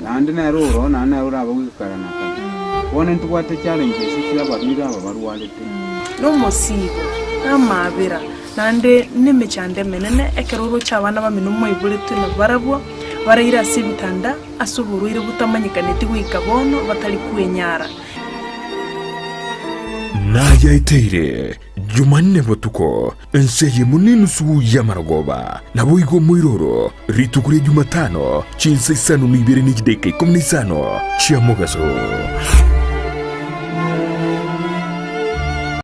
nande na roro na rura bagukarana kana wone ntwate challenge sikira babira babarwalete no mosigo amabira nande nemechande menene ekeroro chabana bamino moibulete na barabwo barayira sibitanda asuburu ire butamanyikaneti wikabono batali kwenyara Naya iteire Jumanne botuko enseye muninu su yamaragoba naboigo muiroro ritukure Jumatano chinsa isano nibere nigideke komunisano chiamogaso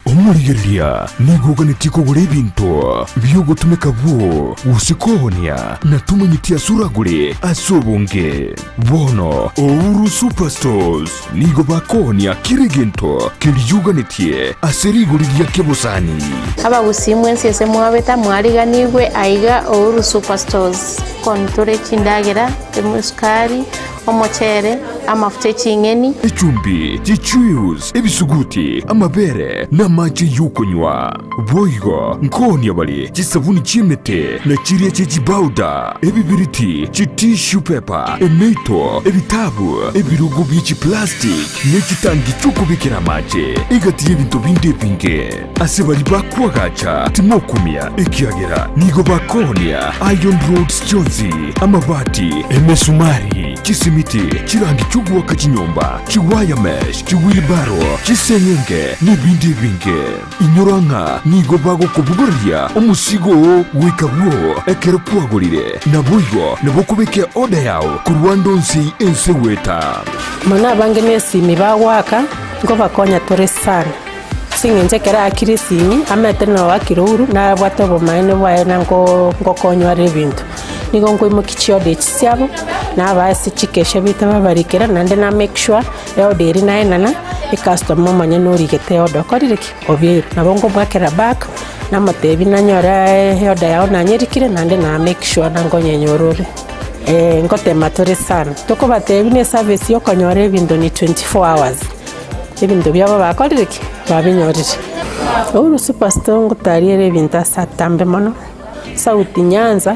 Omurigeria nigoga nitiko gure binto byogo tumeka bwo usikohonia na tumanyitia suragure asobonge bono ouru superstores nigo bakohonia kirigento kiliyuga nitie aseriguriria kebosani aba gusimwensi ese mwabeta mwariganirwe aiga ouru superstores kontore chindagera emuskari omochere amafuta chingeni echumbi chichus ebisuguti amabere na maji yukunywa boigo nkoni abali chisabuni chimete na chiria chibauda ebibiriti chitishu pepa emeito ebitabu ebirugu bichi plastic nechitangi chukubikira maji igati ebintu binde pinge asebali bakwagacha timokumia ekiagera nigo bakonia Iron Roads Jonzi amabati emesumari chisimiti chirangi chugwa kachinyomba chiwaya mesh chiwilbaro chisenyenge n'ibindi binge inyoranga nigo bago kubugoria umusigo wikabwo ekero kwagurire nabuigo nabokubeke oda yawo kurwandonsi enseweta mana bange nesimi bawaka ngo bakonya tore sana singenje kera akiri simi amete no wakiruru na bwato bomaine bwae nango ngokonywa rebintu nigo ngo kichio de chisiabo na basi chikeshe bita babarikera nande na make sure yo deri na enana e customer manya no rigete odo korireki obye na bongo bwakera back na matebi na nyora yo da yo na nyerikire nande na make sure nango nyenyorore ngote matore sana toko batebi ne service yo konyore bintu ni 24 hours ebintu byabo bakorireki babinyorire uru superstore ngutariere bintu satambe mono sauti Nyanza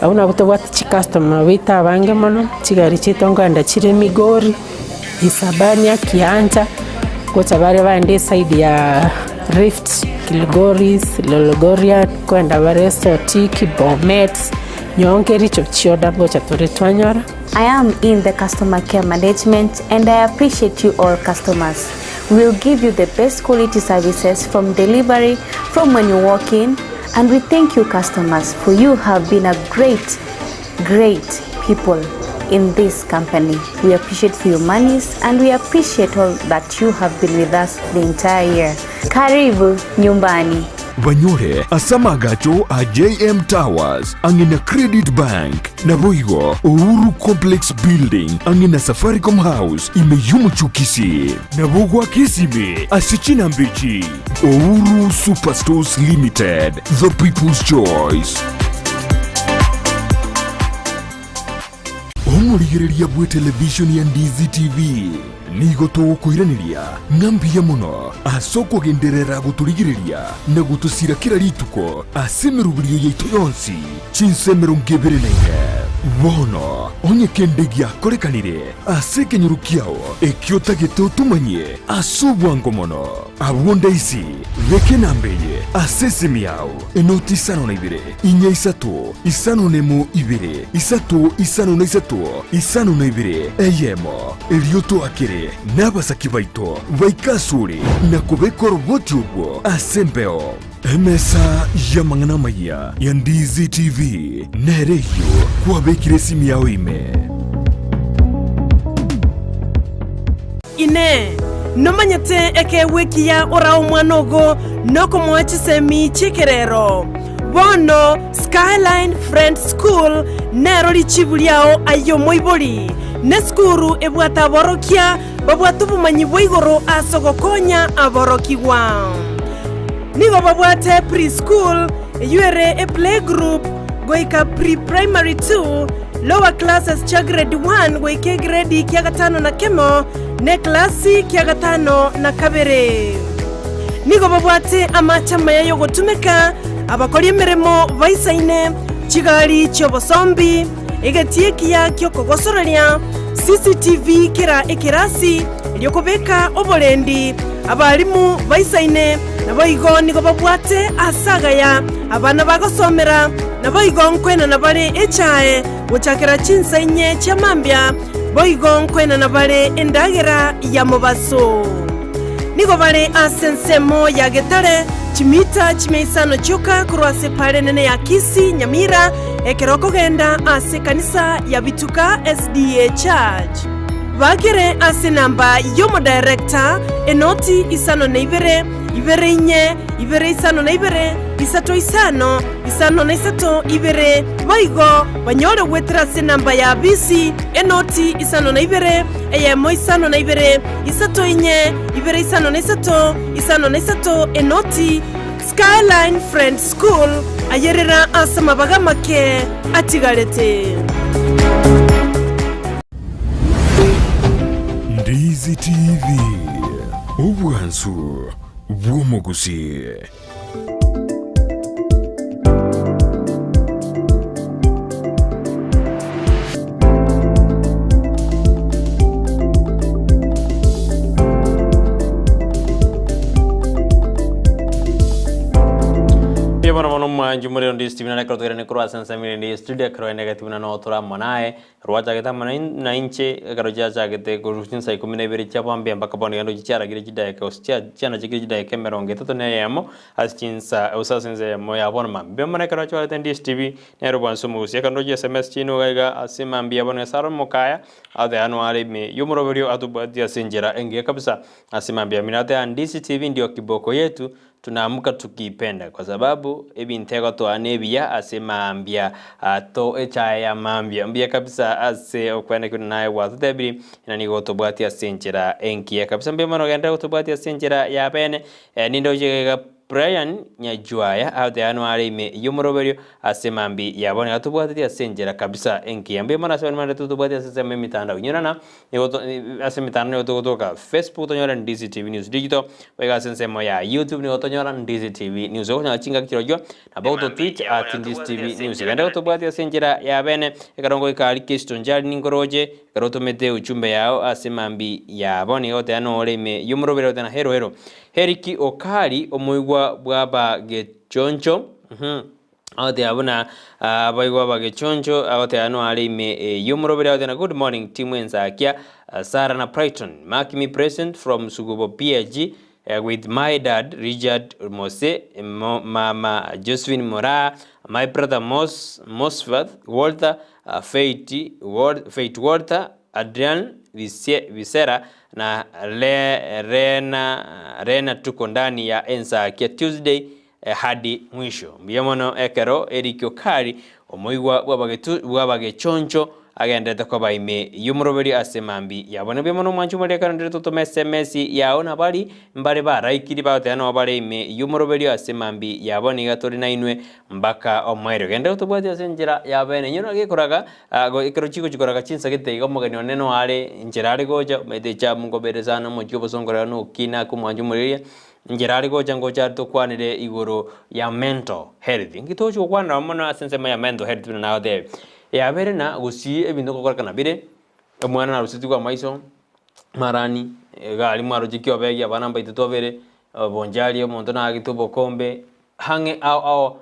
abuna butobwati chi customer wita bange mono chigari chitonganda chire Migori Isabania Kianja kocha bare bande side ya Rift Kilgoris Lologoria kwenda bare Sotiki Bomet nyongeri chochioda gocha tore twanyora. I am in the customer care management and I appreciate you all customers. We will give you the best quality services from delivery, from when you walk in, and we thank you customers for you have been a great people in this company. We appreciate for your monies and we appreciate all that you have been with us the entire year. Karibu nyumbani. Banyore asamagacho a JM Towers angina Credit Bank na Boigo Uhuru Complex Building angina Safaricom House imeyumu chukisi na Bogwa Kisime asichina mbichi Uhuru Superstores Limited, the people's choice. Omurigereria bwe television ya Ndizi TV nigo tukuiraniria ngambia muno asoko genderera guturigireria na gutusira kira rituko asemerubirie yaitu yonsi chinsemero ngeberenenge bono onye kendegia korekanire asekenyurukiao ekiotageto tumanye asubwango mono abonda isi veke nambeye asesemiao enoti sano na ibere inya isato isano nemo ibere isato isano na isato isano na ibere eyemo elioto akere n'abasaki baito baikasure na kubekora ubwoti ubwo asembeo emesa yamangana maya ya Ndizi TV nereyo kuwabekire simu yao ime ine nomanyete eke wiki ya ora umwanogo noko mwachisemi chikerero bono Skyline Friends School nero lichibuliao ayo moiboli neskuru ebwata borokia babwatu bumanyi bwigoro asogokonya aborokiwa nigo babwate preschool yuere a playgroup goika pre-primary 2 lower classes cha grade 1 goike grade kia gatano na kemo ne klasi kia gatano na kabere nigo babwate amachama yayo gotumeka abakori emeremo baisaine chigali chobosombi egetiekia kyokogosoreria CCTV kira ekirasi lyokobeka obolendi abalimu baisaine naboigo nigo babwate asagaya abana bagosomera naboigo nkwena nabale echae guchakira chinsainye chamambya boigo nkwena nabale endagera ya mobaso nigo bale asensemo ya getare chimita chimeisano choka kurwase pale nene ya Kisii Nyamira ekeroko genda ase kanisa ya Bituka SDA Church bagere ase namba yomo director enoti isano na ibere inye ibere isano na ibere isato isano na isato ibere baigo banyore wetra ase namba ya BC enoti isano na ibere eyemo isano na ibere isato inye ibere isano na isato enoti Skyline Friends School ayerera asama bagamake atigarete. Ndizi TV ubwansu bw'umugusi. Mbemana mano mwanju muri Ndizi TV na kroto ne kro asan samire ndi studio kro ene gati na no tora manae rwacha gata mana na inche karoja cha gate kurushin sai 12 chapa mbia mpaka bondi ando chiara gire jidai ka ostia chana chigire jidai kemeronge to ne yamo aschinsa usasenze mo ya bona mambe mbemana karocha wa Ndizi TV ne ro banso mu sia kando SMS chino ga asima mbia bona saro mokaya ade anuari me yumuro video atubadia senjera enge kabisa asima mbia minate Ndizi TV ndio kiboko yetu tunaamka tukipenda kwa sababu ebintego to anebia asemambia to echaya mambia mbia kabisa ase okwenda kuna naye watebiri inani gotobwati asenjera enkia kabisa mbia mano genda gotobwati asenjera ya bene nindo jega Brian Nyajuaya ade anuari me yumoroberio asemambi yabone atubwati asenjera kabisa enkia mbia mano asemambi atubwati asema mitandao nyurana asemitano yotoka Facebook tonyora Ndizi TV News Digital wega sensemo ya YouTube ni otonyora Ndizi TV News okuna chinga kirojwa about Twitch at Ndizi TV News ganda otobwati asenjera ya bene ekarongo ikali kisto njali ningoroje karoto mete uchumbe yao asemambi yabone yote anore me yumorobero tena hero Heriki Okali omuigwa bwaba gechoncho Ate abuna abaigwa bagechoncho ate ano ali me yumurobera ate na good morning team Ensakia Sarah na Brighton mark me present from Sugubo PhD with my dad Richard Mose mama Josephine Mora my brother Mosford Walter Fate Walter Adrian Visera na Rena tuko ndani ya Ensakia Tuesday hadi mwisho mbiamono ekero erikyo kari omuigwa bwabagechoncho agendete kwa baime yumuroberi asemambi yabone bimono mwanju muri ekero to SMS yaona bari mbare baraikiri baute ano bare ime yumuroberi asemambi yabone gatori na inwe mbaka omwero gende utubwati asenjera yabene nyino gikoraga go ekero chiko chikoraga chinsa gite igomugani oneno are njera goja mete cha mungoberezana mu cyo bosongora no kina ku mwanju muri njirari goja ngoja to kwanire igoro ya mental health ngitocho kwana mono asensema ya mental health na ode ya bere na Gusii ebindo kokora kana bire omwana na rusiti kwa maiso marani gali mwaro jikyo begi abana mbaite to bere bonjali omuntu na agitubo kombe hange au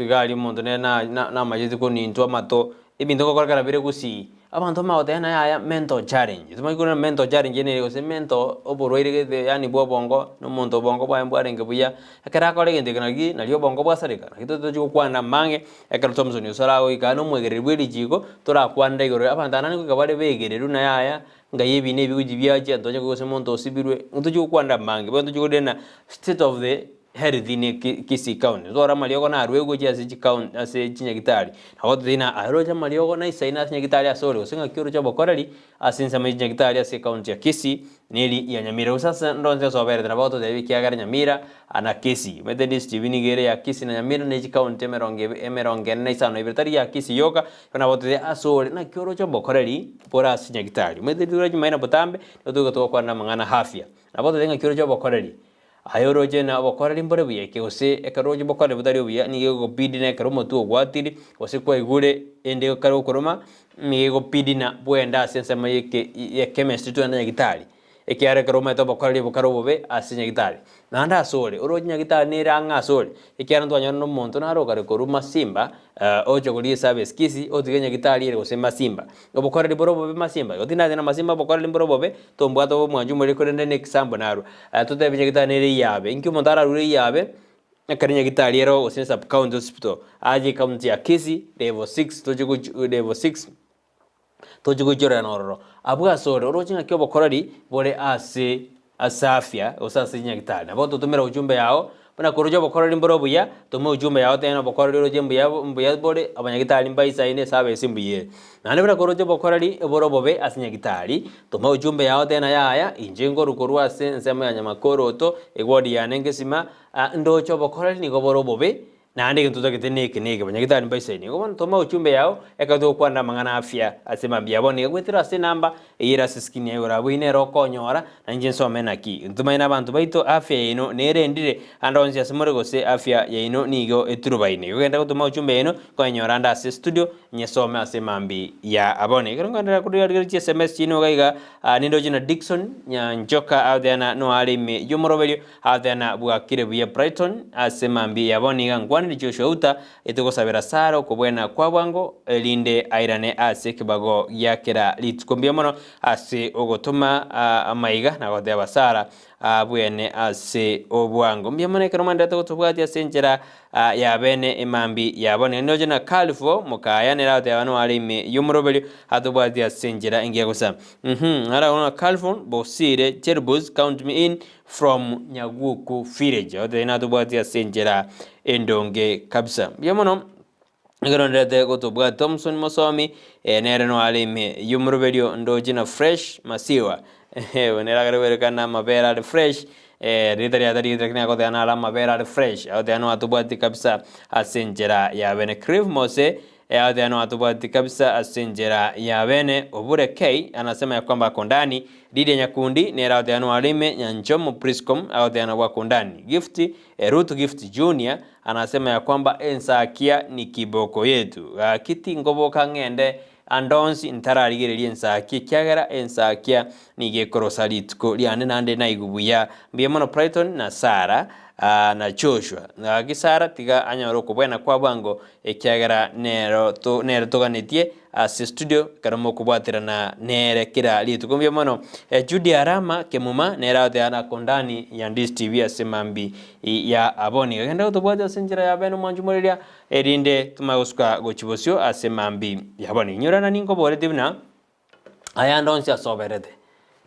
gali muntu na majiti ko ninto mato ebindo kokora kana bire Gusii abantu maode na ya mental challenge tumaikuna mental challenge ne go se mental oborwaire gete yani bongo no muntu bongo bwa mbwarenge buya akara kole gende kana gi nalio bongo bwasarika kito to kwana mange akara Thompson usarago ikano mwegererwe jiko tora kwanda igoro abantu anani ko kabare begereru na yaya ngayebi ne biguji byaje ntoje ko se muntu osibirwe ntoje kwanda mange bo ntoje dena state of the health in Kisii County zora maliogo na arwego je asi county ase chinyagitari hawo dina aroja maliogo na isaina chinyagitari asore usinga kyoro cha bokorali asinsa chinyagitari ase county ya Kisii neli ya Nyamira usasa ndonze so bere na boto de kiagara Nyamira ana Kisii Methodist vinigere ya Kisii na Nyamira ne county emeronge na isano ibetari ya Kisii yoka na boto de asore na kyoro cha bokorali pora chinyagitari Methodist maina botambe odugo to kwa na mangana hafya na boto de kyoro cha bokorali ayoroje na bokorali mbore buye ke ose ekaroje bokorali budari buye ni go pidina karomo tu gwatiri ose kwa igure ende karo koroma mi go pidina buenda sense mayeke ya chemistry tu na gitari ekiare karoma to bokorali bokaro bobe asinya gitari nanda sore oroje gitari ni ranga sore ekiare ndo anyono monto na ro kare koruma simba ojo goli service Kisii otigenya gitari ere ose masimba obokorali borobo be masimba otina na masimba bokorali borobo to mbwato mwanju muri korende ne kisambo naro tutebye gitari ne yabe inki montara ruri yabe akarinya gitari ero ose sub county hospital aje county ya Kisii level 6 tojugo level 6 tojugo jora nororo abwa sore orojinga kyo bokorali bore ase asafia osase nyagitari abo tutumira ujumbe yao bana korojo bokorali mboro buya tumu ujumbe yao tena bokorali roje mbuya bore abanyagitari mbaisa ine sabe simbuye nane bana korojo bokorali boro bobe asinyagitari tumu ujumbe yao tena yaya injengo rukorwa sensema ya nyamakoro to egwadi yanenge sima ndocho bokorali ni goboro bobe na ande kintu toke teneke banyagitani mbaiseni ko toma uchumbe yao ekato kwanda mangana afya asema biabone gwetira se namba ira siskini yayo rabo ine rokonyora na njenso menaki ntumaina bantu baito afya ino nerendire andonzi asemore gose afya ya ino nigo eturubaine kugenda gutuma uchumbe ino konyora nda se studio nyesome asemambi ya abone ngondera kudirira SMS chino gaiga nindo jina Dickson nyanjoka out there na no alime yumorovelio out there na bwakire buya Brighton asemambi ya abone ngwani Joshua itugosabira saro kubwena kwa bwango linde airane ase kibago yakera litikombia mono ase ogotuma amaiga na gode abasara bwene ase obwango mbiamone keromanda tugotubwati asenjera ya bene imambi yabone noje na Calvo mukaya nera de abantu alime yumurobeli atubwati asenjera ingiye gusa ara ona Calvo bosire Cherbus count me in from Nyaguku village ode na tubwati asenjera endonge kabisa biamono ngirondete gotubwa Thompson Mosomi nere no alime yumurobeli ndoje na fresh masiwa wenera garewerekana mabera fresh ritari atari trekna ko dana ala mabera fresh au dano atubati kabisa asenjera ya bene Crave Mose au dano atubati kabisa asenjera ya bene Obure K anasema ya kwamba kondani Dide Nyakundi nera dano alime Nyanjomo Priscom au dano wa kondani Gift Ruth Gift Junior anasema ya kwamba Ensakia ni kiboko yetu kiti ngoboka ngende andonsi ntararigererie Ensakia kyagera Ensakia nige korosalitko liane nande na igubuya mbiamono Brighton na Sara na Joshua na gisara tiga anyoro kubwena kwa bwango ekyagera nero toganetie ase studio karamo kubwatira na nere kira litukumbia mono Judy Arama kemuma nera de ana kondani ya Ndizi TV asemambi ya aboni genda utubwata senjera ya beno manjumuria erinde tumaguska gochibosio asemambi ya aboni nyorana ningo bore dibna aya ndonsi asoberete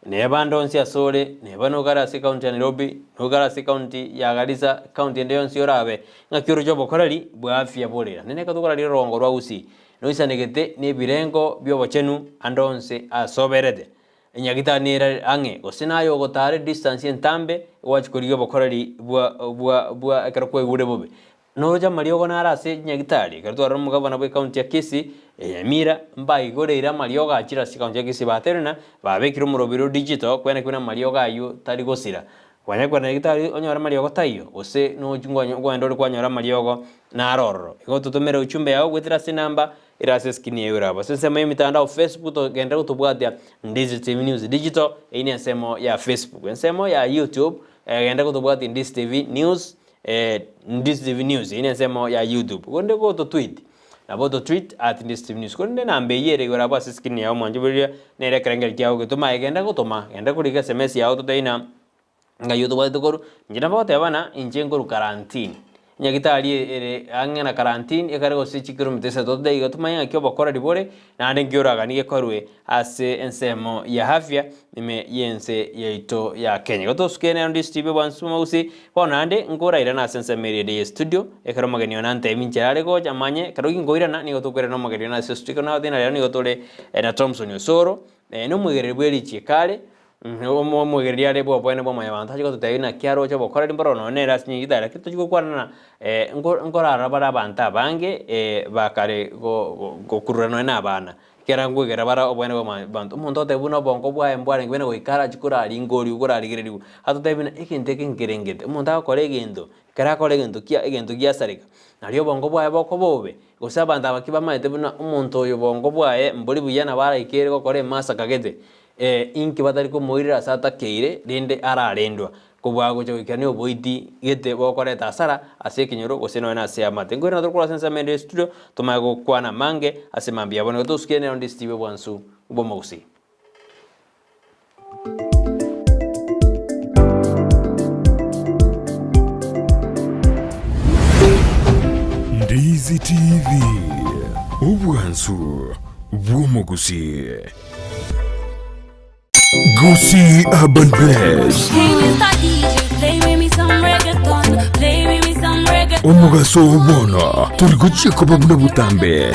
neba ndonsi asore neba nogara se county ya Nairobi nogara se county ya Garissa county ndeyonsi orabe ngakiru jobo korali bwa afya bolera nene katukora lirongo rwa Gusii noisa negete ni birengo byobochenu andonse asoberete enyagitanira ange gosinayo gotare distance entambe wachikuriyo bokorali bwa akarokwe gure bobe noja Mario gonara se nyagitari kartwara mugabana bwe county ya Kisii Nyamira mbai goreira Mario ga chira si county ya Kisii baterna babekira murobiro digital kwene kwena Mario ga yu tari gosira kwanya kwena nyagitari onyora Mario go tayo ose no jungwa ndori kwanyora Mario go na roro igo tutumere uchumbe yao gwetira se namba irase skini yura bose sema mitandao Facebook to genda kutubwatia Ndizi TV News Digital ine nsemo ya Facebook nsemo ya YouTube genda kutubwatia Ndizi TV News Ndizi TV News ine nsemo ya YouTube gonde ko to tweet na boto tweet at Ndizi TV News gonde nambe yere gora bose skini yao manjubiria nere krengel kyao gutuma genda kutuma genda kulika SMS yao to taina nga YouTube to njina bote abana injengo quarantine nyagitari ere angena quarantine ekarego se chikiro mtesa tode igatuma kyo bakora dibore na ande ngyoraga ni ekorwe ase ensemo ya afya ime yense yeito ya Kenya goto skene Ndizi TV bansuma usi bona ande ngora ira na sense media de studio ekaro mageni onante mincherare go jamanye karogi ngoira na ni gotokwera no mageni na studio na odina ni gotole na Thompson Osoro no mwegere bweli chikale mwegeria lebo bwene bwa mayabanta chiko tutayina kyaro cyo bokora limboro no nera sinyigidara kito chiko kwarana ngora arabara banta bange bakare go kurano na bana kera ngwegera bara obwene bwa bantu umuntu otebuna bongo bwa embware ngwene go ikara chikura ali ngori ugora aligereri hato tebina ikinteke ngerengete umuntu akore gendo kera akore gendo kia egento kia sarika nalio bongo bwa boko bobe gusabanda bakiba maitebuna umuntu oyo bongo bwa mboli buyana bara ikere go kore masa kagete inki batari ko moirira sata keire rende ararendwa kubwa gocho ikane oboiti gete bokoreta asara ase kinyoro goseno na ase amate ngwena tokora sensa mende studio tomago kwana mange ase mambia bono toskene on Ndizi TV bwansu uboma Gusii Ndizi TV ubwansu uboma Gusii Gusii Urban Blaze Omugaso ubona turi gucika babuna butambe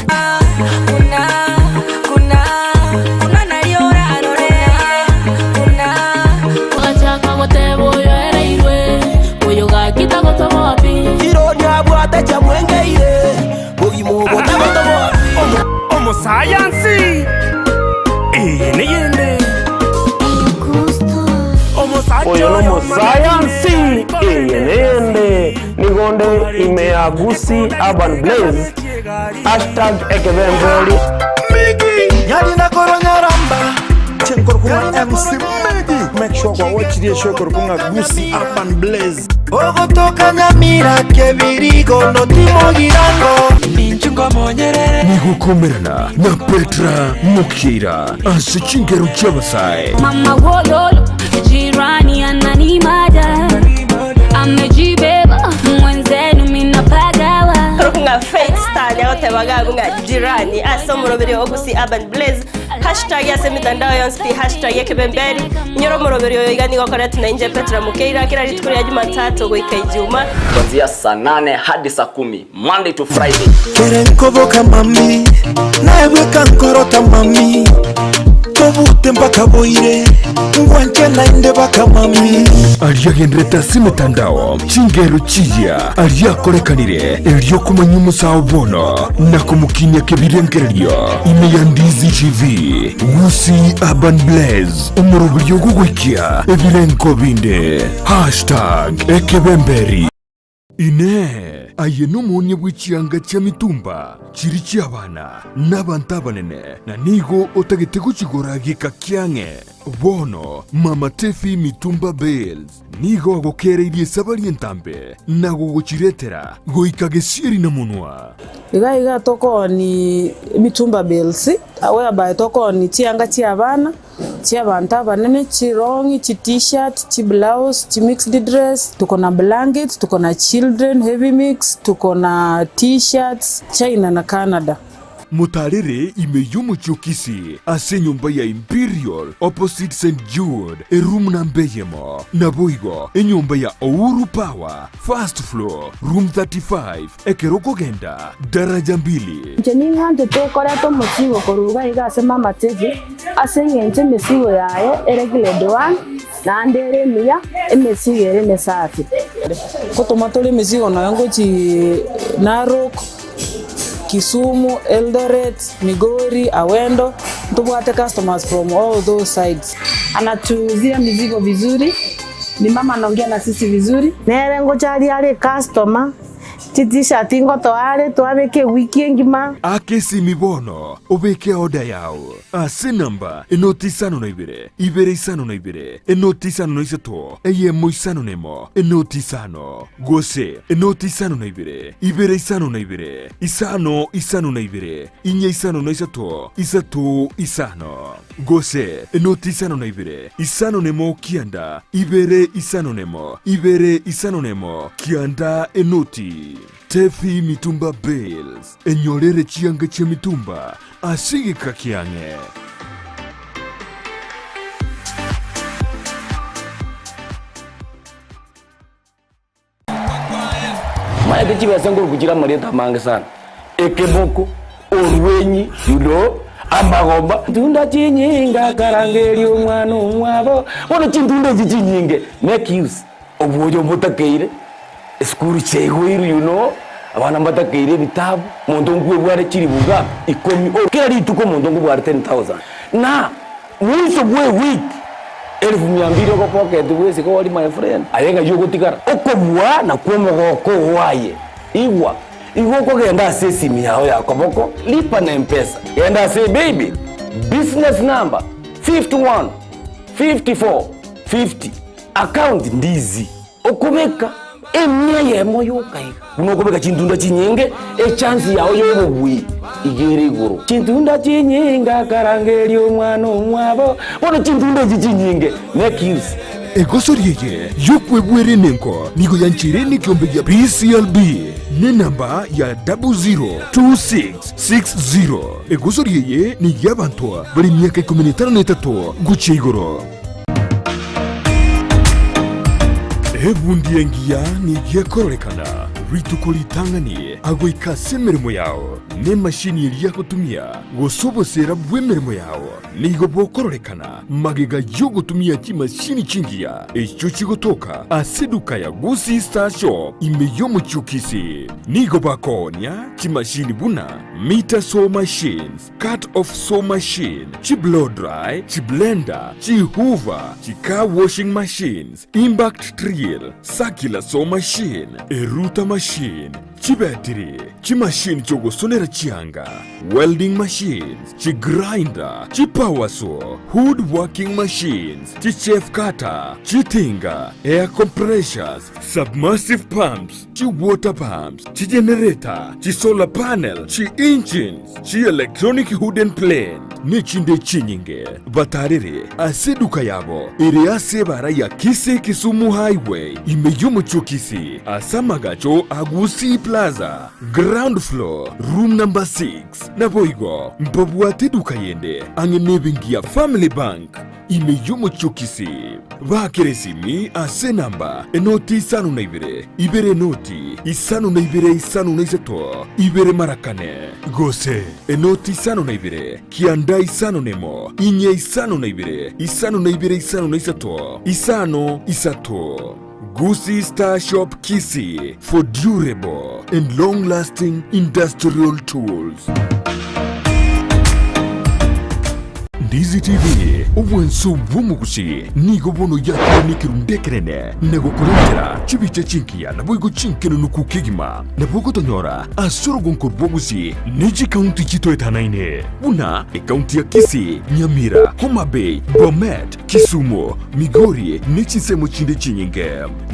Kironi abwate cha mwenge oyo no science eyenende nigonde imea Gusii Urban Blaze #ekebembeli Nyadi na koronyaramba Chenkorkunga MC Megi. Make sure kwa watch the show korkunga Gusii Urban Blaze. Ogotoka Nyamira kebirigo no timo girango. Ninchungo monyerere. Nigukomerana na Petra Mukira Asichingeru Chabasai. Mama woyolo jirani ananimada amejibeba mwenzenu minapagawa korkunga fake star yagote bagagunga jirani asomurobere Gusii Urban Blaze #yase mitandao yonse #ekebemberi nyoro murobere yoigani gokora tunainje Petra Mukira kila ritukuri ya Jumatatu goika Ijumaa kuanzia saa 8 hadi saa 10 Monday to Friday. Kerenkoboka mami nawe kankorota mami tobute mpaka boire ngwanche nainde baka mami aliagendreta simitandao chingero chija aliakorekanire elio kumanyu musao bono na kumukinya kebirengererio ime ya Ndizi TV Gusii Urban Blaze umurubulio gugwikia ebirenko binde #ekebemberi ine aye n'umunye bw'ikianga cya mitumba kiri cy'abana n'abantu abanene na nigo otagitego kigora gikakyange bono mama tefi mitumba bells nigo agokereirie sabari entambe nago gochiretera goikagesiri na munwa iga toko ni mitumba bells awe abaye toko ni chianga cy'abana cy'abantu abanene chirongi t-shirt blouse mixed dress tuko na blanket tuko na children heavy mix tuko na t-shirts China na Canada. Mutarere imeyumu chukisi ase nyumba ya Imperial opposite St. Jude room nambeyemo na boigo nyumba ya Ouru Power first floor room 35 ekeroko genda daraja 2 Njeningante tokoreto musigo koruga igase mama TV asengenje mesigo yaye eregile doan na andere miya emesigo ere mesafi kotomatole mesigo na yango chi Narok Kisumu, Eldoret, Migori, Awendo, tupate customers from all those sides. Anatuuzia mizigo vizuri, ni mama anaongea na sisi vizuri. Nere ngochari ale customer, t-shirt ngoto ale twabeke wiki ngima. Akesi mibono, obeke oda yao. Ase namba, enoti sano na ibere sano na enoti sano na isato, eye moisano nemo, enoti sano. Gose, enoti sano na ibere sano na isano na inye isano na isato isano. Gose, enoti sano na isano nemo kianda, ibere isano nemo, kianda enoti. Tefi mitumba bells, enyolere chianga cha mitumba, asige kakiange. Maeke chibesa nguru kuchira marieta mange sana. Ekeboko, orwenyi, amagomba. Tunda chinyinga karangeri umwana umwabo. Wono chintunda chinyinge. Make use. Obuojo mutakeire. Skuru chego abana mbatakeire bitabu mondongu bware chiri buga ikomi kila rituko mondongu bware 10,000 na mwiso bwe week 1200 ko pocket wese ko wali my friend ayenga yugo tikara okobwa na kwomo ko waye igwa ko genda sesi miao ya koboko lipa na mpesa genda say baby business number 51 54 50 account Ndizi okomeka emya yemo yokai unokobeka chintunda chinyenge chance yawo yobugwi igere iguru chintunda chinyinga karangeri umwana umwabo wono chintunda chinyenge make use egosoriye yokwebwere nenko nigo yanchire ni kiombe ya PCLB ne namba ya 002660 egosoriye ni yabantu bari myaka 13 guche igoro ebundiengia ni yekorekana ritukoli tangani agoika semeremo yao ne mashini iria gutumia gusobosera bwemeremo yao nigo bokororekana magega yo gutumia chimashini chingia echo chigotoka aseduka ya Gusii Star Shop imeyo muchukisi nigo bakonia chimashini buna meter saw machines, cut off saw machine, chi blow dry, chi blender, chi hoover, chi car washing machines, impact drill, circular saw machine, eruta machine, chi battery, chi machine chogo sonera chianga, welding machines, chi grinder, chi power saw, hood working machines, chi chef cutter, chi tinga, air compressors, submersive pumps, chi water pumps, chi generator, chi solar panel, chi engines, chi electronic hood and plane, nechinde chinyinge, batarire, aseduka yabo, iri asebara ya Kisii Kisumu Highway, imeyomo chokisi, asamagacho Gusii Plaza, ground floor, room number 6, naboigo, mpabuate duka yende, angenebingia Family Bank, imeyomo chokisi, bakeresimi ase namba, enoti isanu na ibere noti, isanu na isato, ibere marakane, gose, enoti isanu na kianda isanu nemo, inye isanu na isanu na isanu na isano isato. Gusii Star Shop Kisii for durable and long-lasting industrial tools. Ndizi TV, uwenso wumugusi, nigo bono ya nikirundekerene, nego kurengera, chibiche chinkia, naboigo chinkeno nukukigima, nabogo tonyora, asoro gonkorbo Gusii, Neji County chito etanaine, una, County ya Kisii, Nyamira, Homa Bay, Bomet, Kisumu, Migori, Nechisemo chinde chinyinge,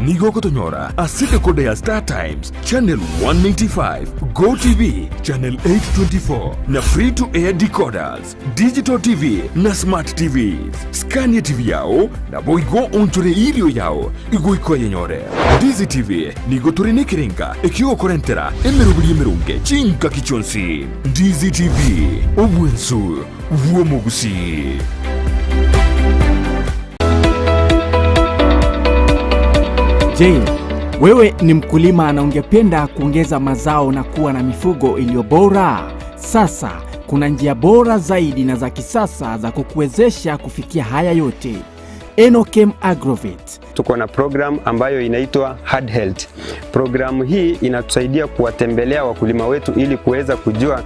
nigo kotonyora, aside kode ya Star Times, Channel 195, Go TV, Channel 824, na free to air decoders, Digital TV, na Smart TVs. Scania TV yao na boigo onchore irio yao igo iko yenyore. Ndizi TV nigo turine kirenga ekio korentera emerubuli emerunge chinka kichonsi. Ndizi TV obwensu uomo Gusii. Je, wewe ni mkulima na ungependa kuongeza mazao na kuwa na mifugo iliyo bora? Sasa kuna njia bora zaidi na za kisasa za kukuwezesha kufikia haya yote. Enochem Agrovet. Tuko na program ambayo inaitwa Hard Health. Programu hii inatusaidia kuwatembelea wakulima wetu ili kuweza kujua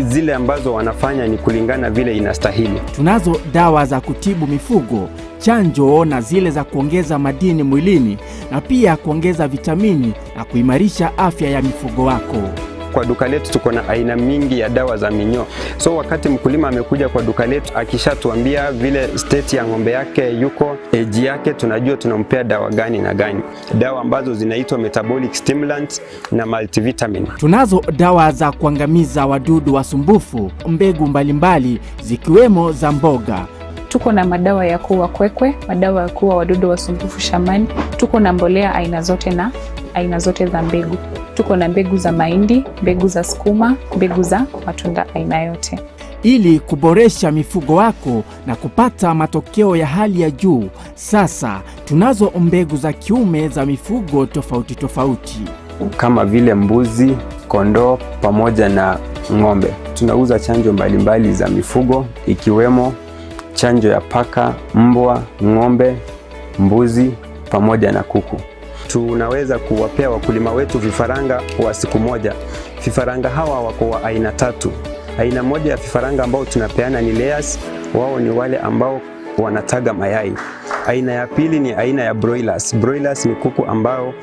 zile ambazo wanafanya ni kulingana vile inastahili. Tunazo dawa za kutibu mifugo, chanjo na zile za kuongeza madini mwilini na pia kuongeza vitamini na kuimarisha afya ya mifugo wako. Kwa duka letu tuko na aina mingi ya dawa za minyoo. So wakati mkulima amekuja kwa duka letu akishatuambia vile state ya ng'ombe yake yuko, age yake, tunajua tunampea dawa gani na gani. Dawa ambazo zinaitwa metabolic stimulants na multivitamin. Tunazo dawa za kuangamiza wadudu wasumbufu, mbegu mbalimbali zikiwemo za mboga. Tuko na madawa ya kuua kwekwe, madawa ya kuua wadudu wasumbufu shambani. Tuko na mbolea aina zote na aina zote za mbegu. Tuko na mbegu za mahindi, mbegu za sukuma, mbegu za matunda aina yote. Ili kuboresha mifugo wako na kupata matokeo ya hali ya juu, sasa tunazo mbegu za kiume za mifugo tofauti tofauti. Kama vile mbuzi, kondoo pamoja na ng'ombe. Tunauza chanjo mbalimbali za mifugo ikiwemo chanjo ya paka, mbwa, ng'ombe, mbuzi pamoja na kuku. Tunaweza kuwapea wakulima wetu vifaranga wa siku moja. Vifaranga hawa wako wa aina 3. Aina moja ya vifaranga ambao tunapeana ni layers, wao ni wale ambao wanataga mayai. Aina ya pili ni aina ya broilers. Broilers ni kuku ambao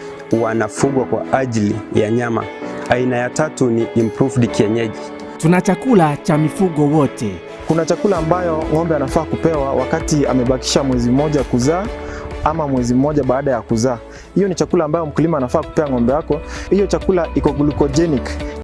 wanafugwa kwa ajili ya nyama. Aina ya 3 ni improved kienyeji. Tuna chakula cha mifugo wote. Kuna chakula ambayo ng'ombe anafaa kupewa wakati amebakisha mwezi mmoja kuzaa ama mwezi mmoja baada ya kuzaa. Hiyo ni chakula ambayo mkulima anafaa kupea ng'ombe yako. Hiyo chakula iko glucogenic,